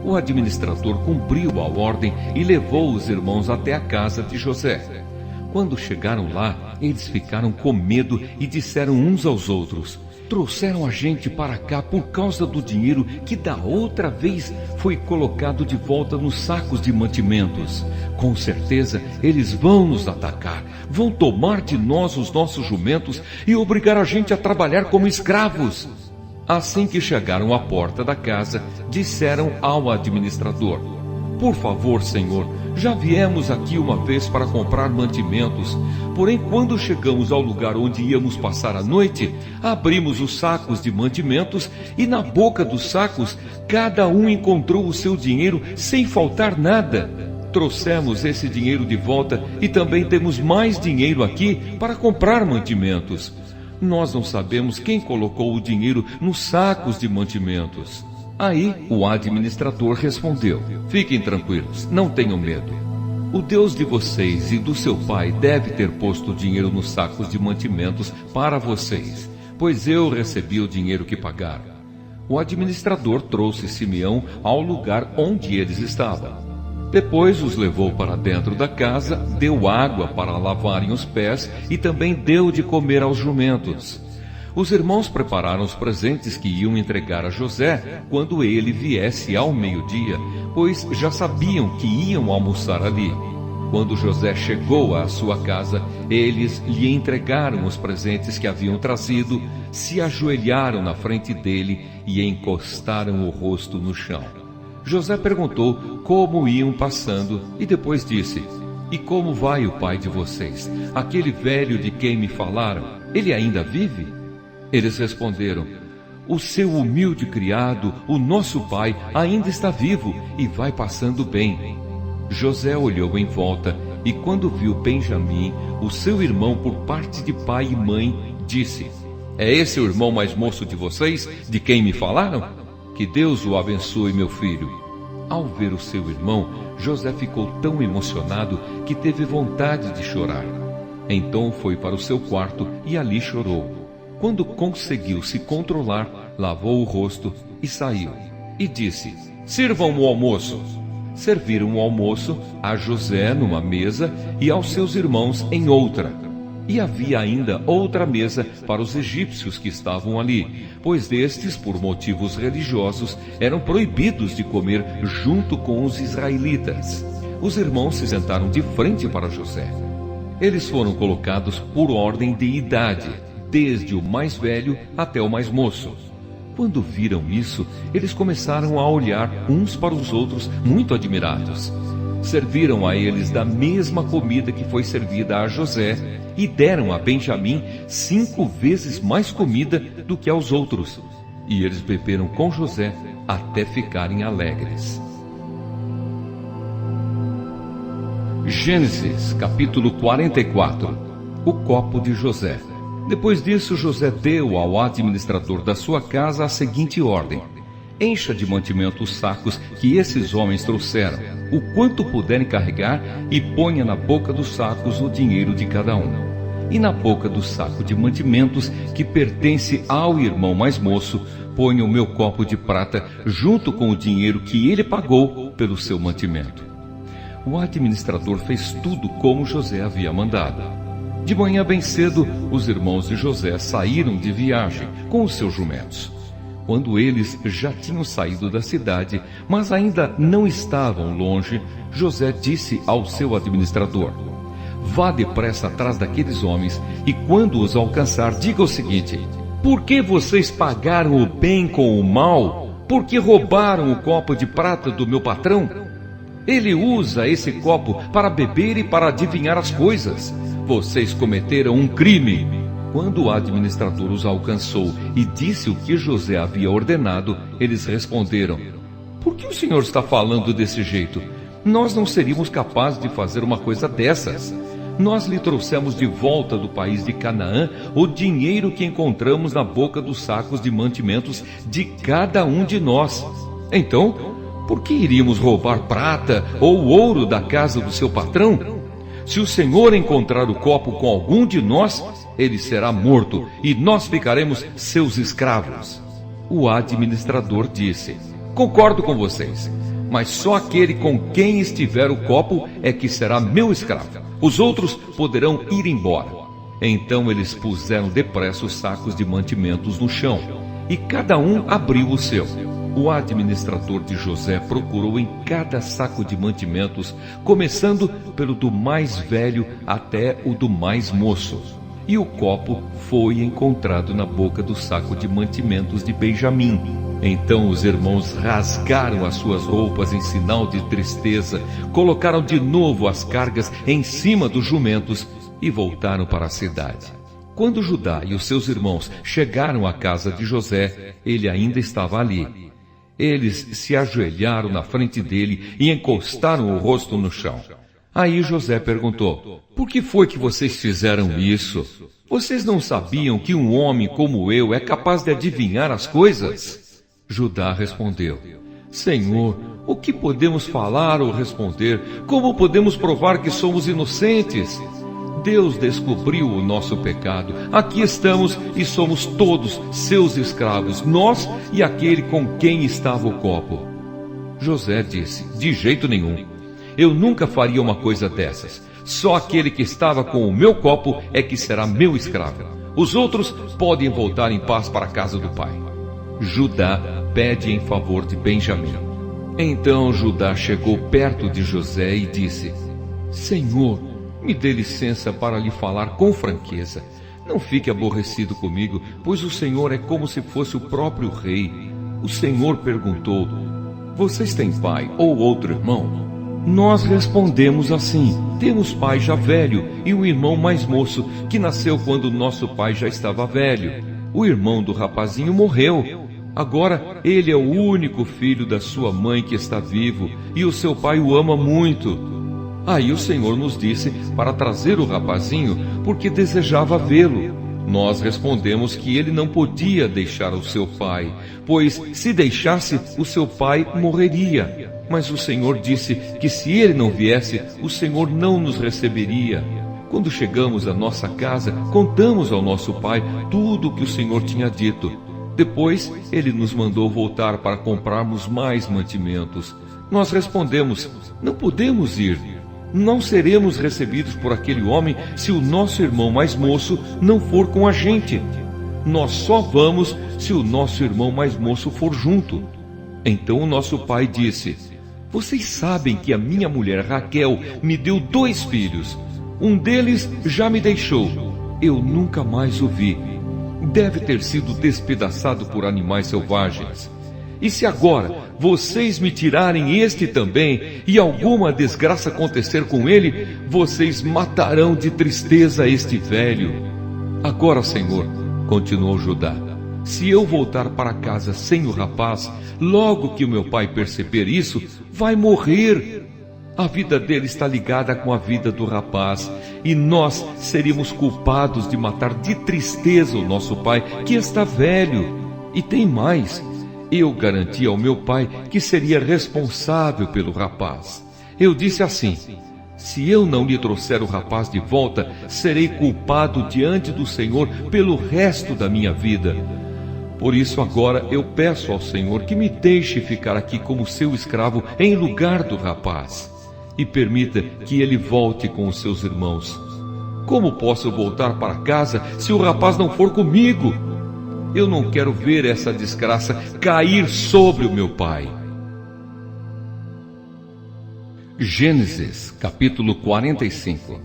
O administrador cumpriu a ordem e levou os irmãos até a casa de José. Quando chegaram lá, eles ficaram com medo e disseram uns aos outros: trouxeram a gente para cá por causa do dinheiro que da outra vez foi colocado de volta nos sacos de mantimentos. Com certeza eles vão nos atacar, vão tomar de nós os nossos jumentos e obrigar a gente a trabalhar como escravos. Assim que chegaram à porta da casa, disseram ao administrador: Por favor, Senhor, já viemos aqui uma vez para comprar mantimentos, porém quando chegamos ao lugar onde íamos passar a noite, abrimos os sacos de mantimentos e na boca dos sacos cada um encontrou o seu dinheiro sem faltar nada. Trouxemos esse dinheiro de volta e também temos mais dinheiro aqui para comprar mantimentos. Nós não sabemos quem colocou o dinheiro nos sacos de mantimentos. Aí o administrador respondeu: fiquem tranquilos, não tenham medo. O Deus de vocês e do seu pai deve ter posto o dinheiro nos sacos de mantimentos para vocês, pois eu recebi o dinheiro que pagaram. O administrador trouxe Simeão ao lugar onde eles estavam. Depois os levou para dentro da casa, deu água para lavarem os pés e também deu de comer aos jumentos. Os irmãos prepararam os presentes que iam entregar a José quando ele viesse ao meio-dia, pois já sabiam que iam almoçar ali. Quando José chegou à sua casa, eles lhe entregaram os presentes que haviam trazido, se ajoelharam na frente dele e encostaram o rosto no chão. José perguntou como iam passando e depois disse: e como vai o pai de vocês? Aquele velho de quem me falaram, ele ainda vive? Eles responderam: o seu humilde criado, o nosso pai, ainda está vivo e vai passando bem. José olhou em volta e quando viu Benjamim, o seu irmão por parte de pai e mãe, disse: é esse o irmão mais moço de vocês, de quem me falaram? Que Deus o abençoe, meu filho. Ao ver o seu irmão, José ficou tão emocionado que teve vontade de chorar. Então foi para o seu quarto e ali chorou. Quando conseguiu se controlar, lavou o rosto e saiu. E disse: sirvam o almoço. Serviram o almoço a José numa mesa e aos seus irmãos em outra. E havia ainda outra mesa para os egípcios que estavam ali, pois destes, por motivos religiosos, eram proibidos de comer junto com os israelitas. Os irmãos se sentaram de frente para José. Eles foram colocados por ordem de idade, desde o mais velho até o mais moço. Quando viram isso, eles começaram a olhar uns para os outros, muito admirados. Serviram a eles da mesma comida que foi servida a José e deram a Benjamim 5 vezes mais comida do que aos outros. E eles beberam com José até ficarem alegres. Gênesis, capítulo 44. O copo de José. Depois disso, José deu ao administrador da sua casa a seguinte ordem: encha de mantimento os sacos que esses homens trouxeram, o quanto puderem carregar, e ponha na boca dos sacos o dinheiro de cada um. E na boca do saco de mantimentos, que pertence ao irmão mais moço, ponha o meu copo de prata, junto com o dinheiro que ele pagou pelo seu mantimento. O administrador fez tudo como José havia mandado. De manhã bem cedo, os irmãos de José saíram de viagem com os seus jumentos. Quando eles já tinham saído da cidade, mas ainda não estavam longe, José disse ao seu administrador: vá depressa atrás daqueles homens e quando os alcançar, diga o seguinte: por que vocês pagaram o bem com o mal? Por que roubaram o copo de prata do meu patrão? Ele usa esse copo para beber e para adivinhar as coisas. Vocês cometeram um crime. Quando o administrador os alcançou e disse o que José havia ordenado, eles responderam: por que o senhor está falando desse jeito? Nós não seríamos capazes de fazer uma coisa dessas. Nós lhe trouxemos de volta do país de Canaã o dinheiro que encontramos na boca dos sacos de mantimentos de cada um de nós. Então, por que iríamos roubar prata ou ouro da casa do seu patrão? Se o senhor encontrar o copo com algum de nós, ele será morto e nós ficaremos seus escravos. O administrador disse: concordo com vocês, mas só aquele com quem estiver o copo é que será meu escravo. Os outros poderão ir embora. Então eles puseram depressa os sacos de mantimentos no chão, e cada um abriu o seu. O administrador de José procurou em cada saco de mantimentos, começando pelo do mais velho até o do mais moço. e o copo foi encontrado na boca do saco de mantimentos de Benjamim. Então os irmãos rasgaram as suas roupas em sinal de tristeza, colocaram de novo as cargas em cima dos jumentos e voltaram para a cidade. Quando Judá e os seus irmãos chegaram à casa de José, ele ainda estava ali. Eles se ajoelharam na frente dele e encostaram o rosto no chão. Aí José perguntou: por que foi que vocês fizeram isso? Vocês não sabiam que um homem como eu é capaz de adivinhar as coisas? Judá respondeu: Senhor, o que podemos falar ou responder? Como podemos provar que somos inocentes? Deus descobriu o nosso pecado. Aqui estamos e somos todos seus escravos, nós e aquele com quem estava o copo. José disse: de jeito nenhum. Eu nunca faria uma coisa dessas. Só aquele que estava com o meu copo é que será meu escravo. Os outros podem voltar em paz para a casa do pai. Judá pede em favor de Benjamim. Então Judá chegou perto de José e disse: Senhor, me dê licença para lhe falar com franqueza. Não fique aborrecido comigo, pois o Senhor é como se fosse o próprio rei. O Senhor perguntou: vocês têm pai ou outro irmão? Nós respondemos assim: temos pai já velho e um irmão mais moço, que nasceu quando nosso pai já estava velho. O irmão do rapazinho morreu. Agora ele é o único filho da sua mãe que está vivo, e o seu pai o ama muito. Aí o Senhor nos disse para trazer o rapazinho, porque desejava vê-lo. Nós respondemos que ele não podia deixar o seu pai, pois se deixasse, o seu pai morreria. Mas o Senhor disse que se ele não viesse, o Senhor não nos receberia. Quando chegamos à nossa casa, contamos ao nosso pai tudo o que o Senhor tinha dito. Depois ele nos mandou voltar para comprarmos mais mantimentos. Nós respondemos: não podemos ir. Não seremos recebidos por aquele homem se o nosso irmão mais moço não for com a gente. Nós só vamos se o nosso irmão mais moço for junto. Então o nosso pai disse: vocês sabem que a minha mulher Raquel me deu 2 filhos. Um deles já me deixou. Eu nunca mais o vi. Deve ter sido despedaçado por animais selvagens. E se agora vocês me tirarem este também, e alguma desgraça acontecer com ele, vocês matarão de tristeza este velho. Agora, Senhor, continuou Judá, se eu voltar para casa sem o rapaz, logo que o meu pai perceber isso, vai morrer. A vida dele está ligada com a vida do rapaz, e nós seríamos culpados de matar de tristeza o nosso pai, que está velho. E tem mais: eu garanti ao meu pai que seria responsável pelo rapaz. Eu disse assim: se eu não lhe trouxer o rapaz de volta, serei culpado diante do Senhor pelo resto da minha vida. Por isso agora eu peço ao Senhor que me deixe ficar aqui como seu escravo em lugar do rapaz, e permita que ele volte com os seus irmãos. Como posso voltar para casa se o rapaz não for comigo? Eu não quero ver essa desgraça cair sobre o meu pai. Gênesis, capítulo 45.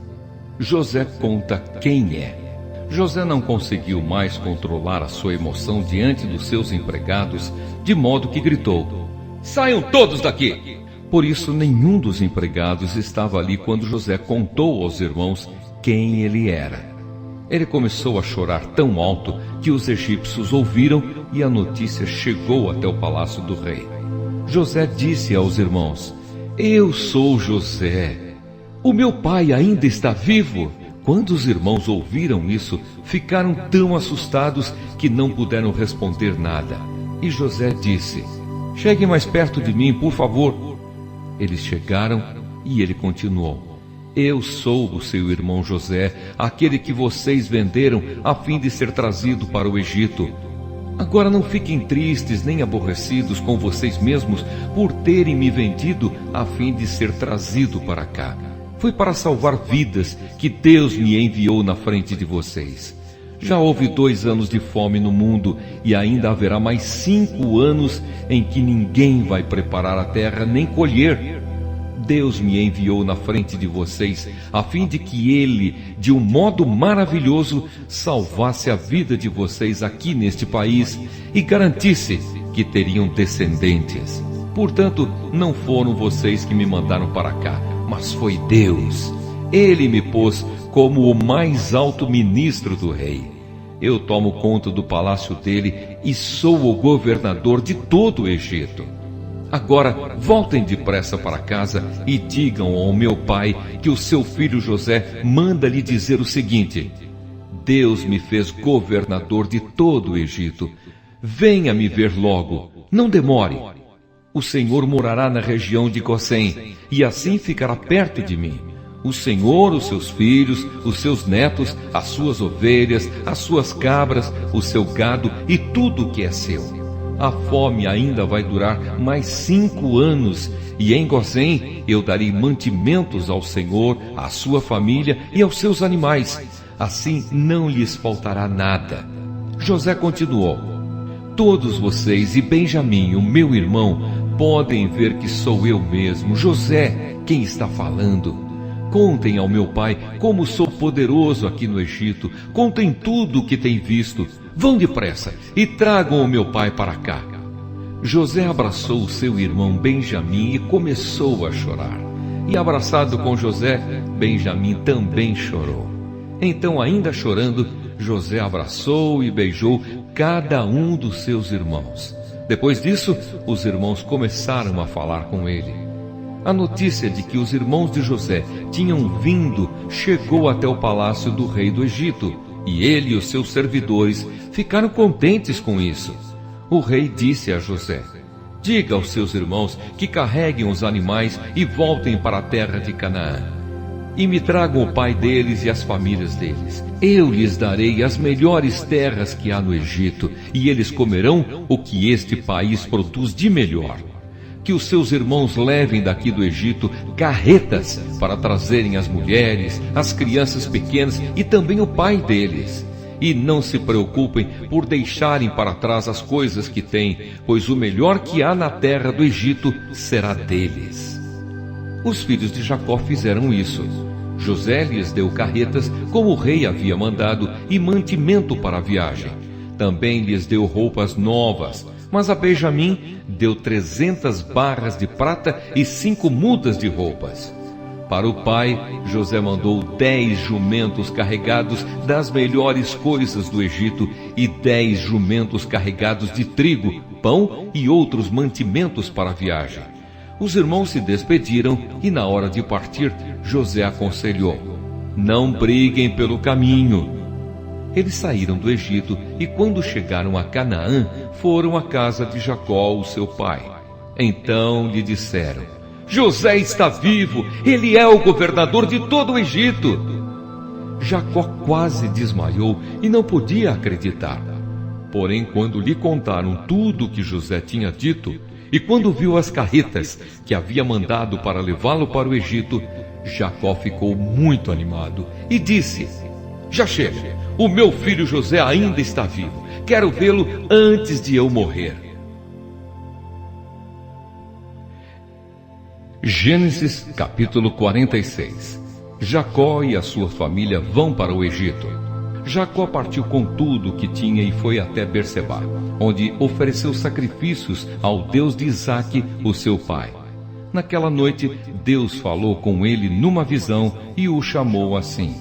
José conta quem é. José não conseguiu mais controlar a sua emoção diante dos seus empregados, de modo que gritou: saiam todos daqui! Por isso nenhum dos empregados estava ali quando José contou aos irmãos quem ele era. Ele começou a chorar tão alto que os egípcios ouviram e a notícia chegou até o palácio do rei. José disse aos irmãos: eu sou José. O meu pai ainda está vivo. Quando os irmãos ouviram isso, ficaram tão assustados que não puderam responder nada. E José disse: cheguem mais perto de mim, por favor. Eles chegaram e ele continuou: eu sou o seu irmão José, aquele que vocês venderam a fim de ser trazido para o Egito. Agora não fiquem tristes nem aborrecidos com vocês mesmos por terem me vendido a fim de ser trazido para cá. Foi para salvar vidas que Deus me enviou na frente de vocês. Já houve 2 anos de fome no mundo e ainda haverá mais 5 anos em que ninguém vai preparar a terra nem colher. Deus me enviou na frente de vocês, a fim de que Ele, de um modo maravilhoso, salvasse a vida de vocês aqui neste país e garantisse que teriam descendentes. Portanto, não foram vocês que me mandaram para cá, mas foi Deus. Ele me pôs como o mais alto ministro do rei. Eu tomo conta do palácio dele e sou o governador de todo o Egito. Agora voltem depressa para casa e digam ao meu pai que o seu filho José manda lhe dizer o seguinte: Deus me fez governador de todo o Egito. Venha me ver logo, não demore. O Senhor morará na região de Gósen, e assim ficará perto de mim. O Senhor, os seus filhos, os seus netos, as suas ovelhas, as suas cabras, o seu gado e tudo o que é seu. A fome ainda vai durar mais 5 anos, e em Gósen eu darei mantimentos ao Senhor, à sua família e aos seus animais. Assim não lhes faltará nada. José continuou: Todos vocês e Benjamim, o meu irmão, podem ver que sou eu mesmo, José, quem está falando. Contem ao meu pai como sou poderoso aqui no Egito. Contem tudo o que têm visto. Vão depressa e tragam o meu pai para cá. José abraçou o seu irmão Benjamim e começou a chorar. E abraçado com José, Benjamim também chorou. Então, ainda chorando, José abraçou e beijou cada um dos seus irmãos. Depois disso, os irmãos começaram a falar com ele. A notícia de que os irmãos de José tinham vindo chegou até o palácio do rei do Egito, e ele e os seus servidores ficaram contentes com isso. O rei disse a José: Diga aos seus irmãos que carreguem os animais e voltem para a terra de Canaã. E me tragam o pai deles e as famílias deles. Eu lhes darei as melhores terras que há no Egito, e eles comerão o que este país produz de melhor. Que os seus irmãos levem daqui do Egito carretas para trazerem as mulheres, as crianças pequenas e também o pai deles. E não se preocupem por deixarem para trás as coisas que têm, pois o melhor que há na terra do Egito será deles. Os filhos de Jacó fizeram isso. José lhes deu carretas, como o rei havia mandado, e mantimento para a viagem. Também lhes deu roupas novas, mas a Benjamim deu 300 barras de prata e 5 mudas de roupas. Para o pai, José mandou 10 jumentos carregados das melhores coisas do Egito e 10 jumentos carregados de trigo, pão e outros mantimentos para a viagem. Os irmãos se despediram e, na hora de partir, José aconselhou: Não briguem pelo caminho. Eles saíram do Egito e, quando chegaram a Canaã, foram à casa de Jacó, o seu pai. Então lhe disseram: José está vivo, ele é o governador de todo o Egito. Jacó quase desmaiou e não podia acreditar. Porém, quando lhe contaram tudo o que José tinha dito, e quando viu as carretas que havia mandado para levá-lo para o Egito, Jacó ficou muito animado e disse: Já chega, o meu filho José ainda está vivo. Quero vê-lo antes de eu morrer. Gênesis capítulo 46. Jacó e a sua família vão para o Egito. Jacó partiu com tudo o que tinha e foi até Berseba, onde ofereceu sacrifícios ao Deus de Isaque, o seu pai. Naquela noite, Deus falou com ele numa visão e o chamou assim: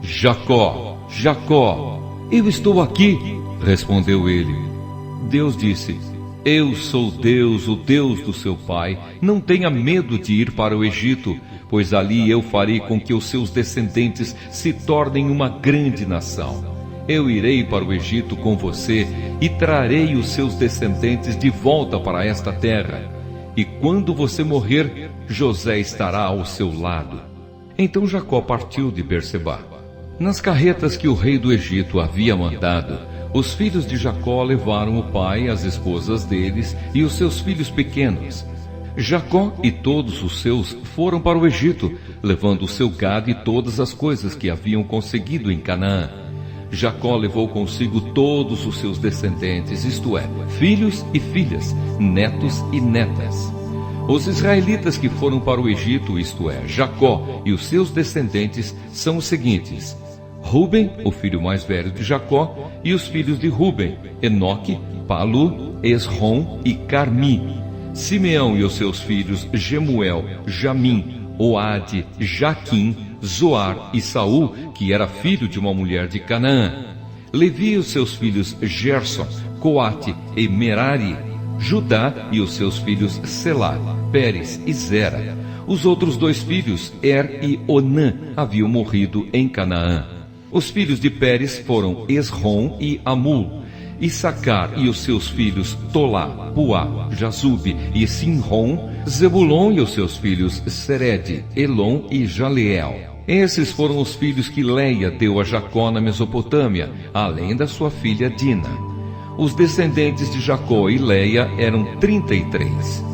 Jacó, Jacó. Eu estou aqui, respondeu ele. Deus disse: Eu sou Deus, o Deus do seu pai. Não tenha medo de ir para o Egito, pois ali eu farei com que os seus descendentes se tornem uma grande nação. Eu irei para o Egito com você e trarei os seus descendentes de volta para esta terra. E quando você morrer, José estará ao seu lado. Então Jacó partiu de Berseba. Nas carretas que o rei do Egito havia mandado, os filhos de Jacó levaram o pai, as esposas deles e os seus filhos pequenos. Jacó e todos os seus foram para o Egito, levando o seu gado e todas as coisas que haviam conseguido em Canaã. Jacó levou consigo todos os seus descendentes, isto é, filhos e filhas, netos e netas. Os israelitas que foram para o Egito, isto é, Jacó e os seus descendentes, são os seguintes: Ruben, o filho mais velho de Jacó, e os filhos de Ruben, Enoque, Palu, Esrom e Carmi. Simeão e os seus filhos, Gemuel, Jamim, Oade, Jaquim, Zoar e Saul, que era filho de uma mulher de Canaã. Levi e os seus filhos, Gerson, Coate e Merari. Judá e os seus filhos, Selá, Pérez e Zera. Os outros 2 filhos, Er e Onã, haviam morrido em Canaã. Os filhos de Pérez foram Esrom e Amul. Issacar e os seus filhos, Tolá, Puá, Jazube e Sinrom. Zebulon e os seus filhos, Sered, Elon e Jaleel. Esses foram os filhos que Leia deu a Jacó na Mesopotâmia, além da sua filha Dina. Os descendentes de Jacó e Leia eram 33.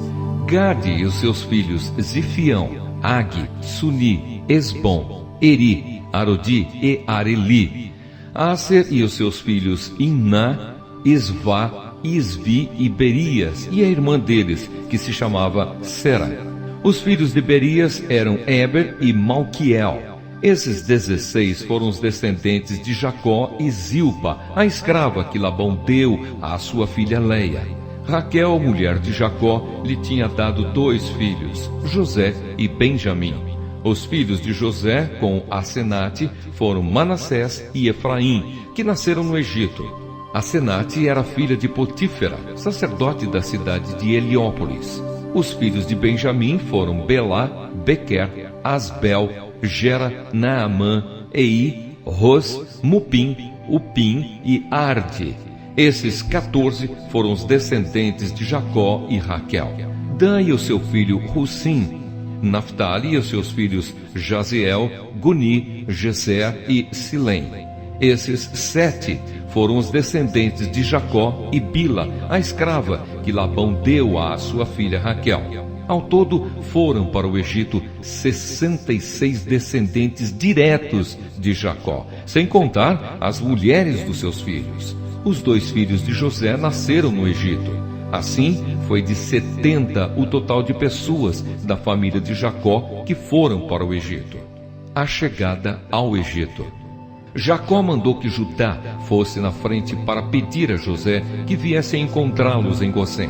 Gade e os seus filhos, Zifião, Agi, Suni, Esbom, Eri, Arodi e Areli. Aser e os seus filhos, Iná, Isvá, Isvi e Berias, e a irmã deles, que se chamava Sera. Os filhos de Berias eram Eber e Malquiel. Esses 16 foram os descendentes de Jacó e Zilpa, a escrava que Labão deu à sua filha Leia. Raquel, mulher de Jacó, lhe tinha dado 2 filhos, José e Benjamim. Os filhos de José, com Asenate, foram Manassés e Efraim, que nasceram no Egito. Asenate era filha de Potífera, sacerdote da cidade de Heliópolis. Os filhos de Benjamim foram Belá, Bequer, Asbel, Gera, Naamã, Ei, Ros, Mupim, Upim e Arde. Esses 14 foram os descendentes de Jacó e Raquel. Dan e o seu filho Russim. Naftali e os seus filhos Jaziel, Guni, Gezer e Silém. Esses 7 foram os descendentes de Jacó e Bila, a escrava que Labão deu à sua filha Raquel. Ao todo, foram para o Egito 66 descendentes diretos de Jacó, sem contar as mulheres dos seus filhos. Os 2 filhos de José nasceram no Egito. Assim, foi de 70 o total de pessoas da família de Jacó que foram para o Egito. A chegada ao Egito. Jacó mandou que Judá fosse na frente para pedir a José que viesse encontrá-los em Gozém.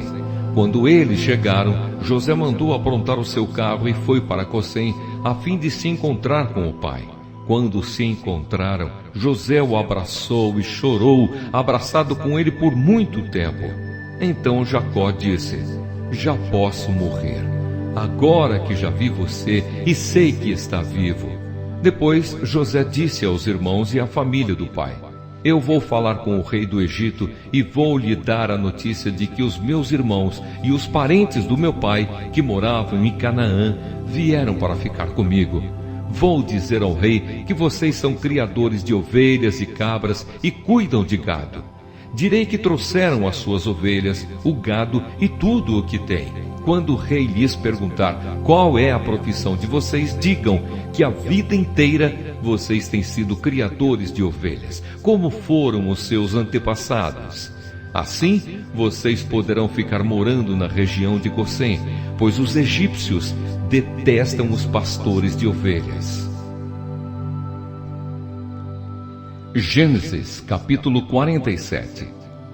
Quando eles chegaram, José mandou aprontar o seu carro e foi para Gozém, a fim de se encontrar com o pai. Quando se encontraram, José o abraçou e chorou, abraçado com ele por muito tempo. Então Jacó disse: já posso morrer, agora que já vi você e sei que está vivo. Depois José disse aos irmãos e à família do pai: eu vou falar com o rei do Egito e vou lhe dar a notícia de que os meus irmãos e os parentes do meu pai, que moravam em Canaã, vieram para ficar comigo. Vou dizer ao rei que vocês são criadores de ovelhas e cabras e cuidam de gado. Direi que trouxeram as suas ovelhas, o gado e tudo o que têm. Quando o rei lhes perguntar qual é a profissão de vocês, digam que a vida inteira vocês têm sido criadores de ovelhas, como foram os seus antepassados. Assim, vocês poderão ficar morando na região de Gozém, pois os egípcios detestam os pastores de ovelhas. Gênesis, capítulo 47.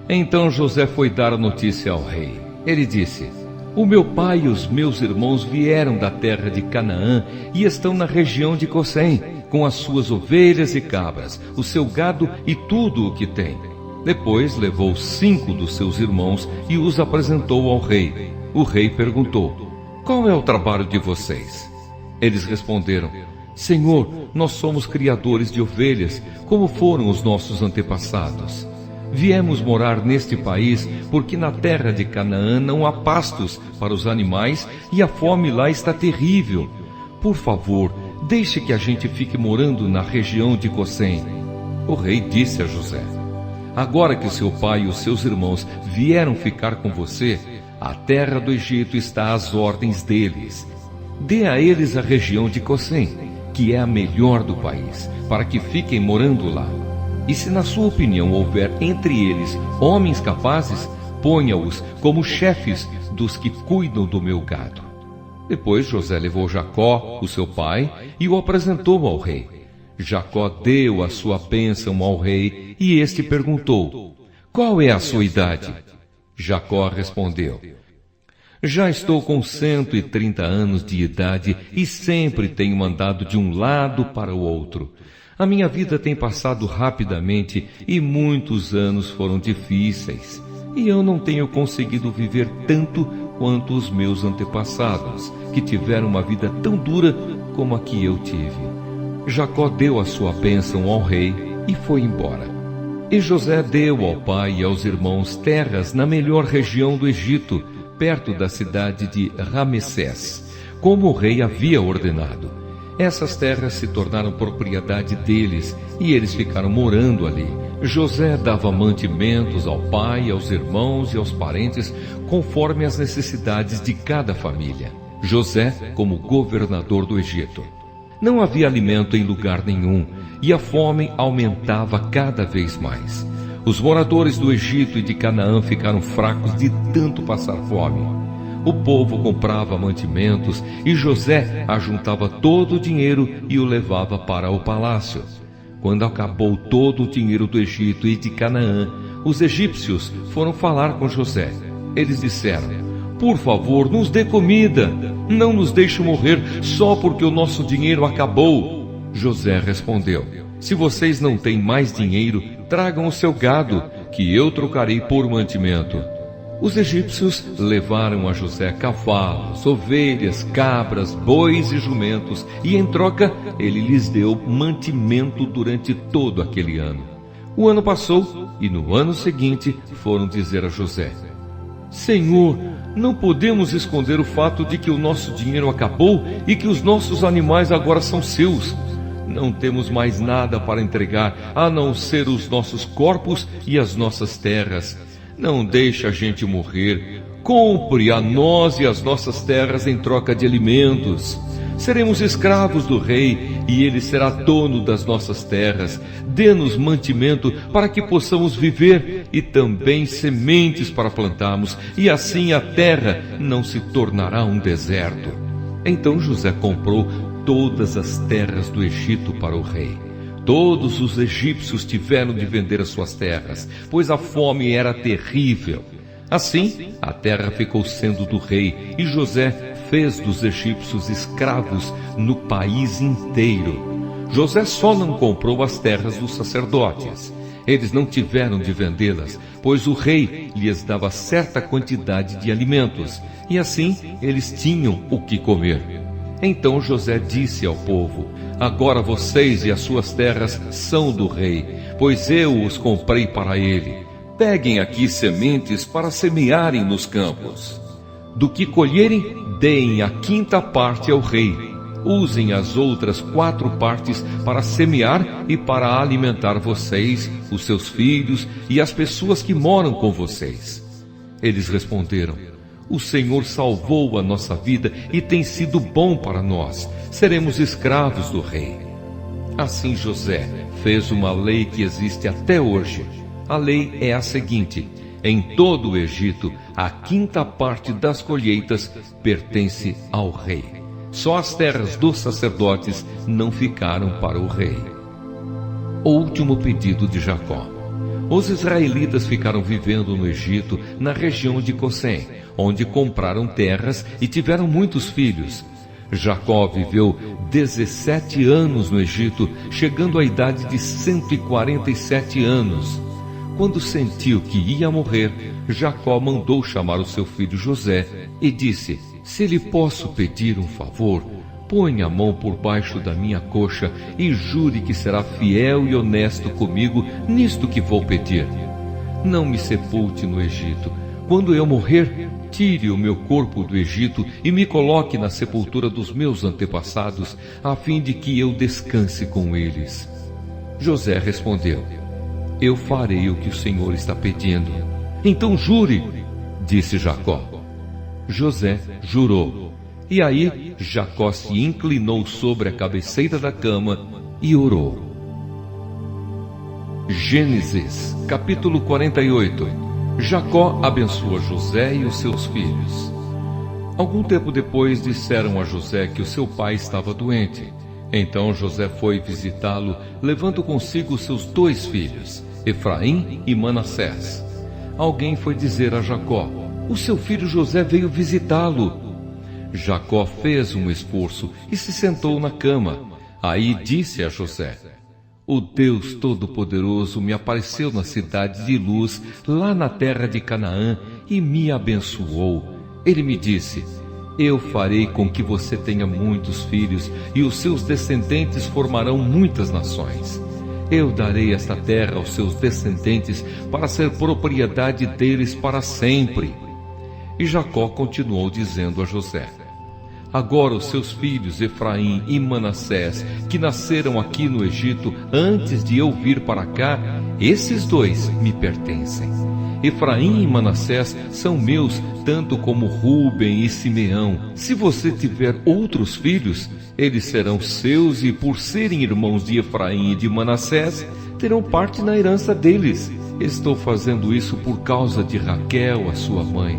Então José foi dar a notícia ao rei. Ele disse: o meu pai e os meus irmãos vieram da terra de Canaã e estão na região de Gozém, com as suas ovelhas e cabras, o seu gado e tudo o que tem. Depois levou 5 dos seus irmãos e os apresentou ao rei. O rei perguntou: qual é o trabalho de vocês? Eles responderam: Senhor, nós somos criadores de ovelhas, como foram os nossos antepassados. Viemos morar neste país porque na terra de Canaã não há pastos para os animais e a fome lá está terrível. Por favor, deixe que a gente fique morando na região de Gozém. O rei disse a José: agora que seu pai e os seus irmãos vieram ficar com você, a terra do Egito está às ordens deles. Dê a eles a região de Gozém, que é a melhor do país, para que fiquem morando lá. E se na sua opinião houver entre eles homens capazes, ponha-os como chefes dos que cuidam do meu gado. Depois José levou Jacó, o seu pai, e o apresentou ao rei. Jacó deu a sua bênção ao rei, e este perguntou: qual é a sua idade? Jacó respondeu: já estou com 130 anos de idade e sempre tenho andado de um lado para o outro. A minha vida tem passado rapidamente e muitos anos foram difíceis, e eu não tenho conseguido viver tanto quanto os meus antepassados, que tiveram uma vida tão dura como a que eu tive. Jacó deu a sua bênção ao rei e foi embora. E José deu ao pai e aos irmãos terras na melhor região do Egito, perto da cidade de Ramessés, como o rei havia ordenado. Essas terras se tornaram propriedade deles e eles ficaram morando ali. José dava mantimentos ao pai, aos irmãos e aos parentes, conforme as necessidades de cada família. José como governador do Egito. Não havia alimento em lugar nenhum e a fome aumentava cada vez mais. Os moradores do Egito e de Canaã ficaram fracos de tanto passar fome. O povo comprava mantimentos e José ajuntava todo o dinheiro e o levava para o palácio. Quando acabou todo o dinheiro do Egito e de Canaã, os egípcios foram falar com José. Eles disseram: por favor, nos dê comida, não nos deixe morrer só porque o nosso dinheiro acabou. José respondeu: se vocês não têm mais dinheiro, tragam o seu gado, que eu trocarei por mantimento. Os egípcios levaram a José cavalos, ovelhas, cabras, bois e jumentos, e em troca ele lhes deu mantimento durante todo aquele ano. O ano passou, e no ano seguinte foram dizer a José: Senhor, não podemos esconder o fato de que o nosso dinheiro acabou e que os nossos animais agora são seus. Não temos mais nada para entregar, a não ser os nossos corpos e as nossas terras. Não deixe a gente morrer. Compre a nós e as nossas terras em troca de alimentos. Seremos escravos do rei e ele será dono das nossas terras. Dê-nos mantimento para que possamos viver e também sementes para plantarmos, e assim a terra não se tornará um deserto. Então José comprou todas as terras do Egito para o rei. Todos os egípcios tiveram de vender as suas terras, pois a fome era terrível. Assim, a terra ficou sendo do rei, e José fez dos egípcios escravos no país inteiro. José só não comprou as terras dos sacerdotes. Eles não tiveram de vendê-las, pois o rei lhes dava certa quantidade de alimentos, e assim eles tinham o que comer. Então José disse ao povo: agora vocês e as suas terras são do rei, pois eu os comprei para ele. Peguem aqui sementes para semearem nos campos. Do que colherem, deem a 5ª parte ao rei. Usem as outras 4 partes para semear e para alimentar vocês, os seus filhos e as pessoas que moram com vocês. Eles responderam: o Senhor salvou a nossa vida e tem sido bom para nós. Seremos escravos do rei. Assim José fez uma lei que existe até hoje. A lei é a seguinte: em todo o Egito, a 5ª parte das colheitas pertence ao rei. Só as terras dos sacerdotes não ficaram para o rei. O último pedido de Jacó. Os israelitas ficaram vivendo no Egito, na região de Gosen, onde compraram terras e tiveram muitos filhos. Jacó viveu 17 anos no Egito, chegando à idade de 147 anos. Quando sentiu que ia morrer, Jacó mandou chamar o seu filho José e disse: se lhe posso pedir um favor, põe a mão por baixo da minha coxa e jure que será fiel e honesto comigo nisto que vou pedir. Não me sepulte no Egito. Quando eu morrer, tire o meu corpo do Egito e me coloque na sepultura dos meus antepassados, a fim de que eu descanse com eles. José respondeu: eu farei o que o Senhor está pedindo. Então jure, disse Jacó. José jurou. E aí Jacó se inclinou sobre a cabeceira da cama e orou. Gênesis, capítulo 48. Jacó abençoa José e os seus filhos. Algum tempo depois disseram a José que o seu pai estava doente. Então José foi visitá-lo, levando consigo seus 2 filhos, Efraim e Manassés. Alguém foi dizer a Jacó: o seu filho José veio visitá-lo. Jacó fez um esforço e se sentou na cama. Aí disse a José: o Deus Todo-Poderoso me apareceu na cidade de Luz, lá na terra de Canaã, e me abençoou. Ele me disse: eu farei com que você tenha muitos filhos, e os seus descendentes formarão muitas nações. Eu darei esta terra aos seus descendentes para ser propriedade deles para sempre. E Jacó continuou dizendo a José: agora os seus filhos Efraim e Manassés, que nasceram aqui no Egito antes de eu vir para cá, esses 2 me pertencem. Efraim e Manassés são meus, tanto como Rúben e Simeão. Se você tiver outros filhos, eles serão seus, e por serem irmãos de Efraim e de Manassés, terão parte na herança deles. Estou fazendo isso por causa de Raquel, a sua mãe.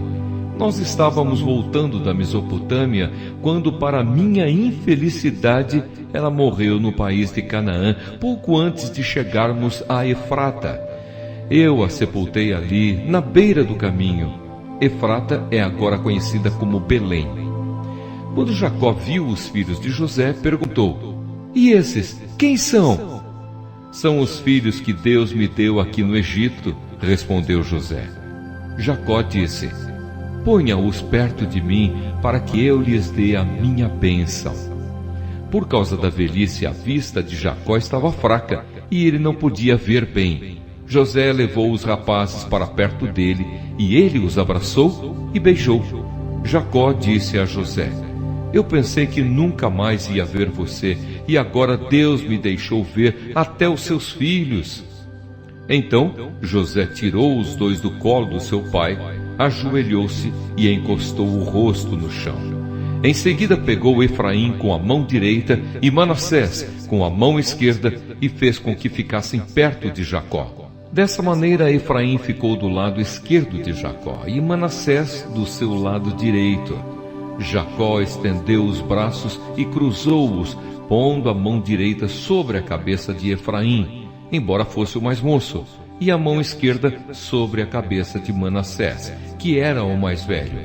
Nós estávamos voltando da Mesopotâmia, quando, para minha infelicidade, ela morreu no país de Canaã, pouco antes de chegarmos a Efrata. Eu a sepultei ali, na beira do caminho. Efrata é agora conhecida como Belém. Quando Jacó viu os filhos de José, perguntou: e esses, quem são? São os filhos que Deus me deu aqui no Egito, respondeu José. Jacó disse: ponha-os perto de mim, para que eu lhes dê a minha bênção. Por causa da velhice, a vista de Jacó estava fraca, e ele não podia ver bem. José levou os rapazes para perto dele, e ele os abraçou e beijou. Jacó disse a José: eu pensei que nunca mais ia ver você, e agora Deus me deixou ver até os seus filhos. Então José tirou os 2 do colo do seu pai, ajoelhou-se e encostou o rosto no chão. Em seguida pegou Efraim com a mão direita e Manassés com a mão esquerda e fez com que ficassem perto de Jacó. Dessa maneira Efraim ficou do lado esquerdo de Jacó e Manassés do seu lado direito. Jacó estendeu os braços e cruzou-os, pondo a mão direita sobre a cabeça de Efraim, embora fosse o mais moço, e a mão esquerda sobre a cabeça de Manassés, que era o mais velho.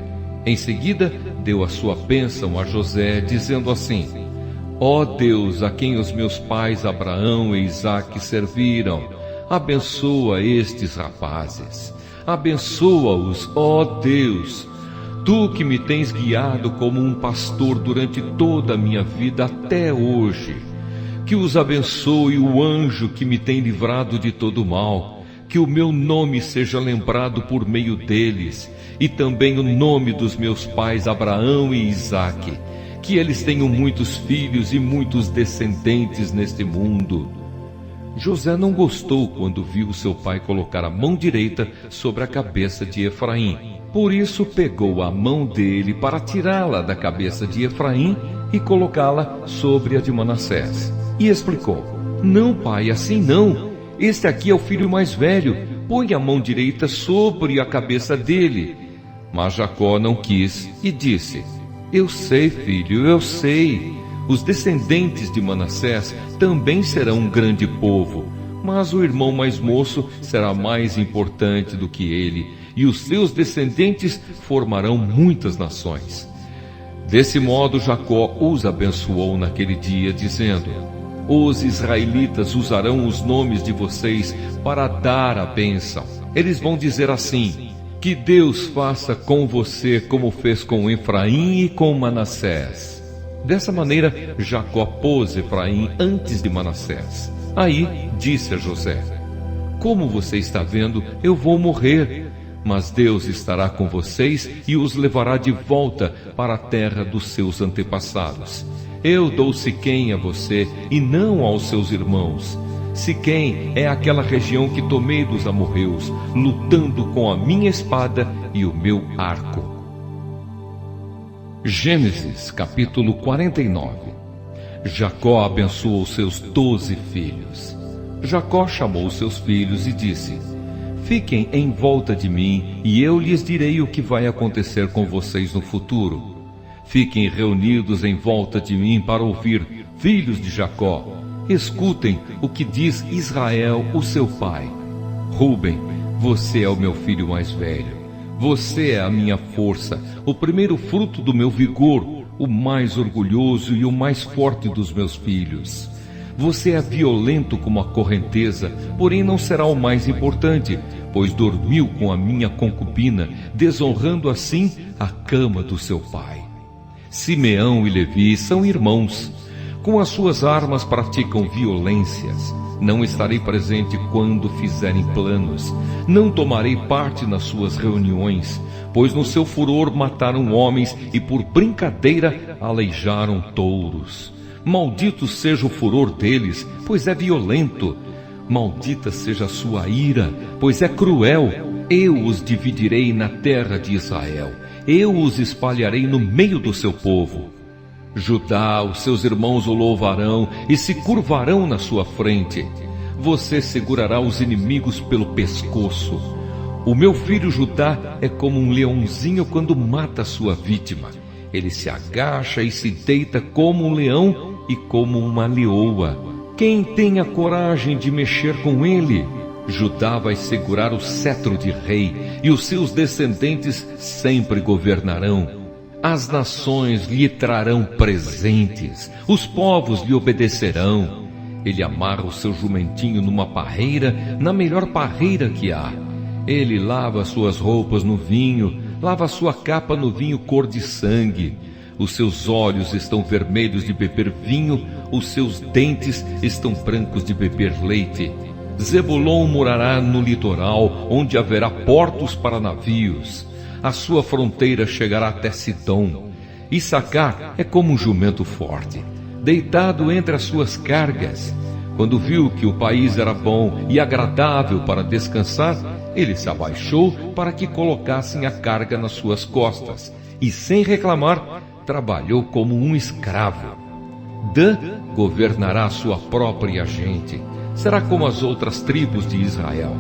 Em seguida, deu a sua bênção a José, dizendo assim: ó Deus, a quem os meus pais Abraão e Isaque serviram, abençoa estes rapazes. Abençoa-os, ó Deus. Tu que me tens guiado como um pastor durante toda a minha vida até hoje. Que os abençoe o anjo que me tem livrado de todo mal. Que o meu nome seja lembrado por meio deles, e também o nome dos meus pais Abraão e Isaque. Que eles tenham muitos filhos e muitos descendentes neste mundo. José não gostou quando viu seu pai colocar a mão direita sobre a cabeça de Efraim. Por isso pegou a mão dele para tirá-la da cabeça de Efraim e colocá-la sobre a de Manassés. E explicou: não, pai, assim não. Este aqui é o filho mais velho. Põe a mão direita sobre a cabeça dele. Mas Jacó não quis e disse: eu sei, filho, eu sei. Os descendentes de Manassés também serão um grande povo, mas o irmão mais moço será mais importante do que ele, e os seus descendentes formarão muitas nações. Desse modo Jacó os abençoou naquele dia, dizendo: os israelitas usarão os nomes de vocês para dar a bênção. Eles vão dizer assim: que Deus faça com você como fez com Efraim e com Manassés. Dessa maneira, Jacó pôs Efraim antes de Manassés. Aí disse a José: como você está vendo, eu vou morrer, mas Deus estará com vocês e os levará de volta para a terra dos seus antepassados. Eu dou Siquém a você e não aos seus irmãos. Siquém é aquela região que tomei dos amorreus, lutando com a minha espada e o meu arco. Gênesis capítulo 49. Jacó abençoou seus 12 filhos. Jacó chamou seus filhos e disse: fiquem em volta de mim, e eu lhes direi o que vai acontecer com vocês no futuro. Fiquem reunidos em volta de mim para ouvir, filhos de Jacó. Escutem o que diz Israel, o seu pai. Ruben, você é o meu filho mais velho. Você é a minha força, o primeiro fruto do meu vigor, o mais orgulhoso e o mais forte dos meus filhos. Você é violento como a correnteza, porém não será o mais importante, pois dormiu com a minha concubina, desonrando assim a cama do seu pai. Simeão e Levi são irmãos. Com as suas armas praticam violências. Não estarei presente quando fizerem planos. Não tomarei parte nas suas reuniões, pois no seu furor mataram homens e por brincadeira aleijaram touros. Maldito seja o furor deles, pois é violento. Maldita seja a sua ira, pois é cruel. Eu os dividirei na terra de Israel. Eu os espalharei no meio do seu povo. Judá, os seus irmãos o louvarão e se curvarão na sua frente. Você segurará os inimigos pelo pescoço. O meu filho Judá é como um leãozinho quando mata sua vítima. Ele se agacha e se deita como um leão e como uma leoa. Quem tem a coragem de mexer com ele? Judá vai segurar o cetro de rei, e os seus descendentes sempre governarão. As nações lhe trarão presentes, os povos lhe obedecerão. Ele amarra o seu jumentinho numa parreira, na melhor parreira que há. Ele lava suas roupas no vinho, lava sua capa no vinho cor de sangue. Os seus olhos estão vermelhos de beber vinho, os seus dentes estão brancos de beber leite. Zebulon morará no litoral, onde haverá portos para navios. A sua fronteira chegará até Sidom. Issacar é como um jumento forte, deitado entre as suas cargas. Quando viu que o país era bom e agradável para descansar, ele se abaixou para que colocassem a carga nas suas costas, e sem reclamar, trabalhou como um escravo. Dan governará a sua própria gente. Será como as outras tribos de Israel.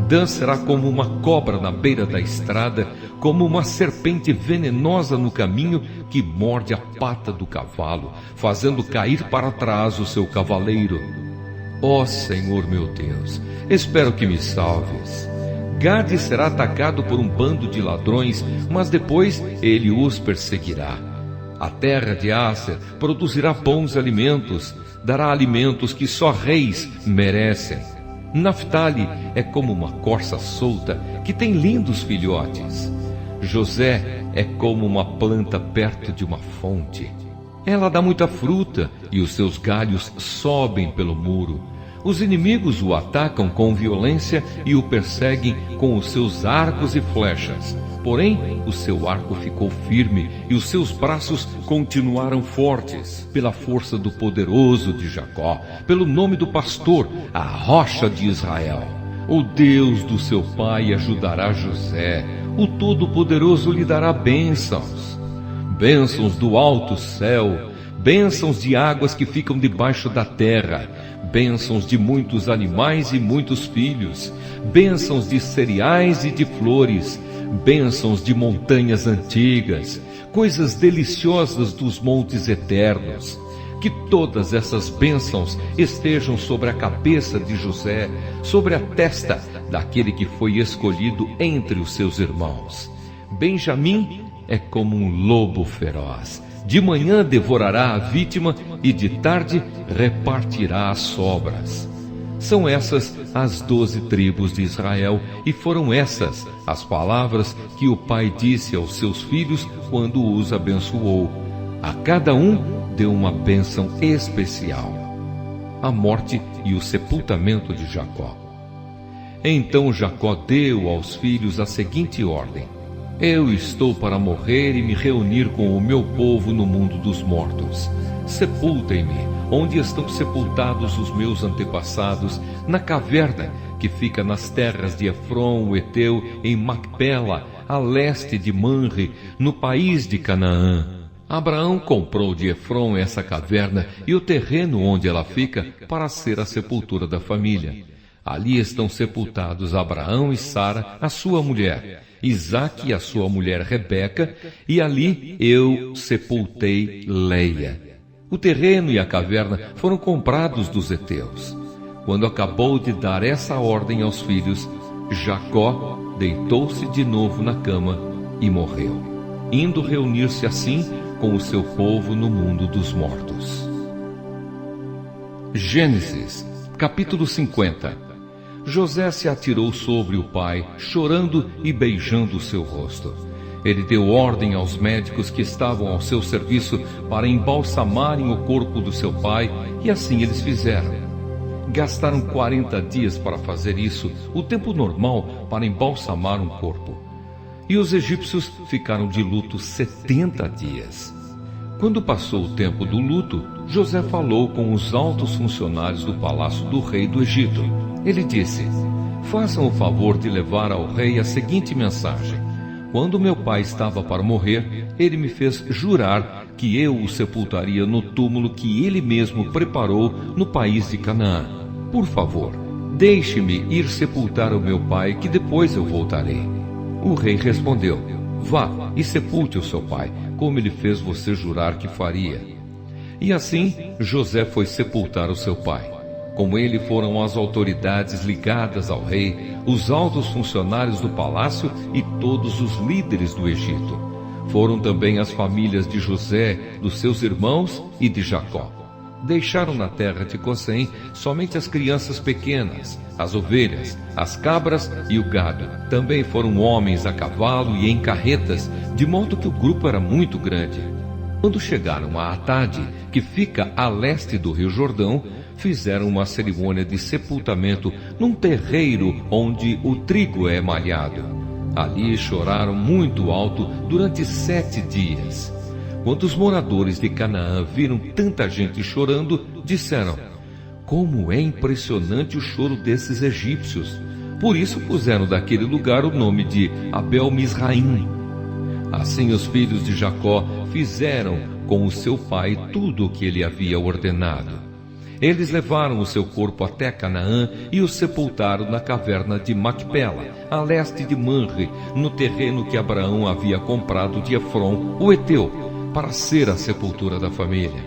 Dan será como uma cobra na beira da estrada, como uma serpente venenosa no caminho que morde a pata do cavalo, fazendo cair para trás o seu cavaleiro. Ó Senhor meu Deus, espero que me salves. Gade será atacado por um bando de ladrões, mas depois ele os perseguirá. A terra de Asser produzirá bons alimentos, dará alimentos que só reis merecem. Naftali é como uma corça solta, que tem lindos filhotes. José é como uma planta perto de uma fonte. Ela dá muita fruta, e os seus galhos sobem pelo muro. Os inimigos o atacam com violência e o perseguem com os seus arcos e flechas. Porém, o seu arco ficou firme e os seus braços continuaram fortes, pela força do poderoso de Jacó, pelo nome do pastor, a rocha de Israel. O Deus do seu pai ajudará José, o Todo-Poderoso lhe dará bênçãos. Bênçãos do alto céu, bênçãos de águas que ficam debaixo da terra, bênçãos de muitos animais e muitos filhos, bênçãos de cereais e de flores, bênçãos de montanhas antigas, coisas deliciosas dos montes eternos. Que todas essas bênçãos estejam sobre a cabeça de José, sobre a testa daquele que foi escolhido entre os seus irmãos. Benjamim é como um lobo feroz. De manhã devorará a vítima e de tarde repartirá as sobras. São essas as 12 tribos de Israel, e foram essas as palavras que o pai disse aos seus filhos quando os abençoou. A cada um deu uma bênção especial. A morte e o sepultamento de Jacó. Então Jacó deu aos filhos a seguinte ordem: Eu estou para morrer e me reunir com o meu povo no mundo dos mortos. Sepultem-me onde estão sepultados os meus antepassados, na caverna que fica nas terras de Efron, o Eteu, em Macpela, a leste de Manre, no país de Canaã. Abraão comprou de Efron essa caverna e o terreno onde ela fica para ser a sepultura da família. Ali estão sepultados Abraão e Sara, a sua mulher, Isaque e a sua mulher Rebeca, e ali eu sepultei Leia. O terreno e a caverna foram comprados dos heteus. Quando acabou de dar essa ordem aos filhos, Jacó deitou-se de novo na cama e morreu, indo reunir-se assim com o seu povo no mundo dos mortos. Gênesis, capítulo 50. José se atirou sobre o pai, chorando e beijando o seu rosto. Ele deu ordem aos médicos que estavam ao seu serviço para embalsamarem o corpo do seu pai, e assim eles fizeram. Gastaram 40 dias para fazer isso, o tempo normal para embalsamar um corpo. E os egípcios ficaram de luto 70 dias. Quando passou o tempo do luto, José falou com os altos funcionários do palácio do rei do Egito. Ele disse: façam o favor de levar ao rei a seguinte mensagem: quando meu pai estava para morrer, ele me fez jurar que eu o sepultaria no túmulo que ele mesmo preparou no país de Canaã. Por favor, deixe-me ir sepultar o meu pai, que depois eu voltarei. O rei respondeu: vá e sepulte o seu pai, como ele fez você jurar que faria. E assim José foi sepultar o seu pai. Com ele foram as autoridades ligadas ao rei, os altos funcionários do palácio e todos os líderes do Egito. Foram também as famílias de José, dos seus irmãos e de Jacó. Deixaram na terra de Gozém somente as crianças pequenas, as ovelhas, as cabras e o gado. Também foram homens a cavalo e em carretas, de modo que o grupo era muito grande. Quando chegaram a Atade, que fica a leste do rio Jordão, fizeram uma cerimônia de sepultamento num terreiro onde o trigo é malhado. Ali choraram muito alto durante 7 dias. Quando os moradores de Canaã viram tanta gente chorando, disseram: como é impressionante o choro desses egípcios! Por isso puseram daquele lugar o nome de Abel-Misraim. Assim os filhos de Jacó fizeram com o seu pai tudo o que ele havia ordenado. Eles levaram o seu corpo até Canaã e o sepultaram na caverna de Macpela, a leste de Manre, no terreno que Abraão havia comprado de Efron, o heteu, para ser a sepultura da família.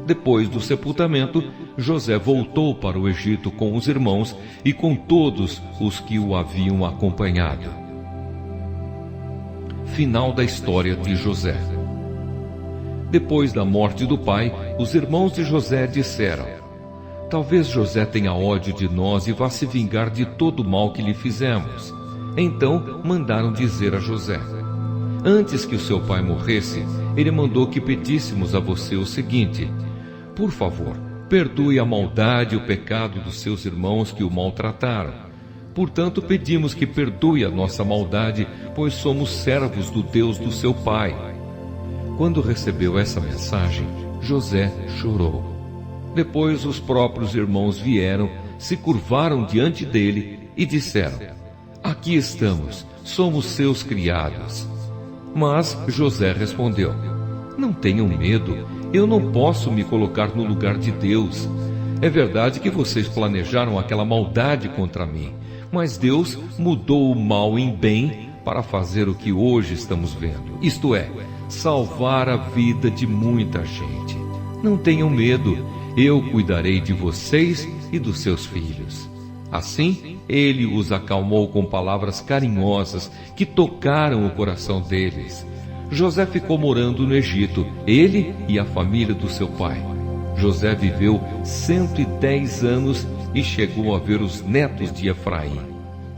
Depois do sepultamento, José voltou para o Egito com os irmãos e com todos os que o haviam acompanhado. Final da história de José. Depois da morte do pai, os irmãos de José disseram: talvez José tenha ódio de nós e vá se vingar de todo o mal que lhe fizemos. Então mandaram dizer a José: antes que o seu pai morresse, ele mandou que pedíssemos a você o seguinte: por favor, perdoe a maldade e o pecado dos seus irmãos que o maltrataram. Portanto, pedimos que perdoe a nossa maldade, pois somos servos do Deus do seu pai. Quando recebeu essa mensagem, José chorou. Depois os próprios irmãos vieram, se curvaram diante dele e disseram: aqui estamos, somos seus criados. Mas José respondeu: não tenham medo, eu não posso me colocar no lugar de Deus. É verdade que vocês planejaram aquela maldade contra mim, mas Deus mudou o mal em bem para fazer o que hoje estamos vendo, isto é, salvar a vida de muita gente. Não tenham medo, eu cuidarei de vocês e dos seus filhos. Assim, ele os acalmou com palavras carinhosas que tocaram o coração deles. José ficou morando no Egito, ele e a família do seu pai. José viveu 110 anos e chegou a ver os netos de Efraim.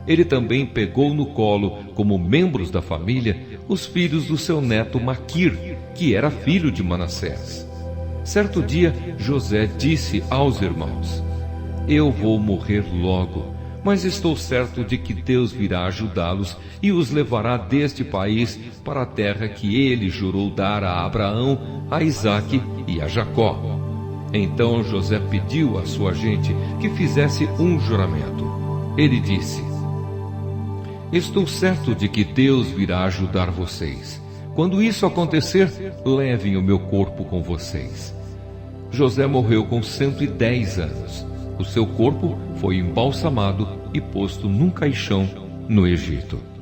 Ele também pegou no colo, como membros da família, os filhos do seu neto Maquir, que era filho de Manassés. Certo dia, José disse aos irmãos: eu vou morrer logo, mas estou certo de que Deus virá ajudá-los e os levará deste país para a terra que ele jurou dar a Abraão, a Isaque e a Jacó. Então José pediu à sua gente que fizesse um juramento. Ele disse: estou certo de que Deus virá ajudar vocês. Quando isso acontecer, levem o meu corpo com vocês. José morreu com 110 anos. O seu corpo foi embalsamado e posto num caixão no Egito.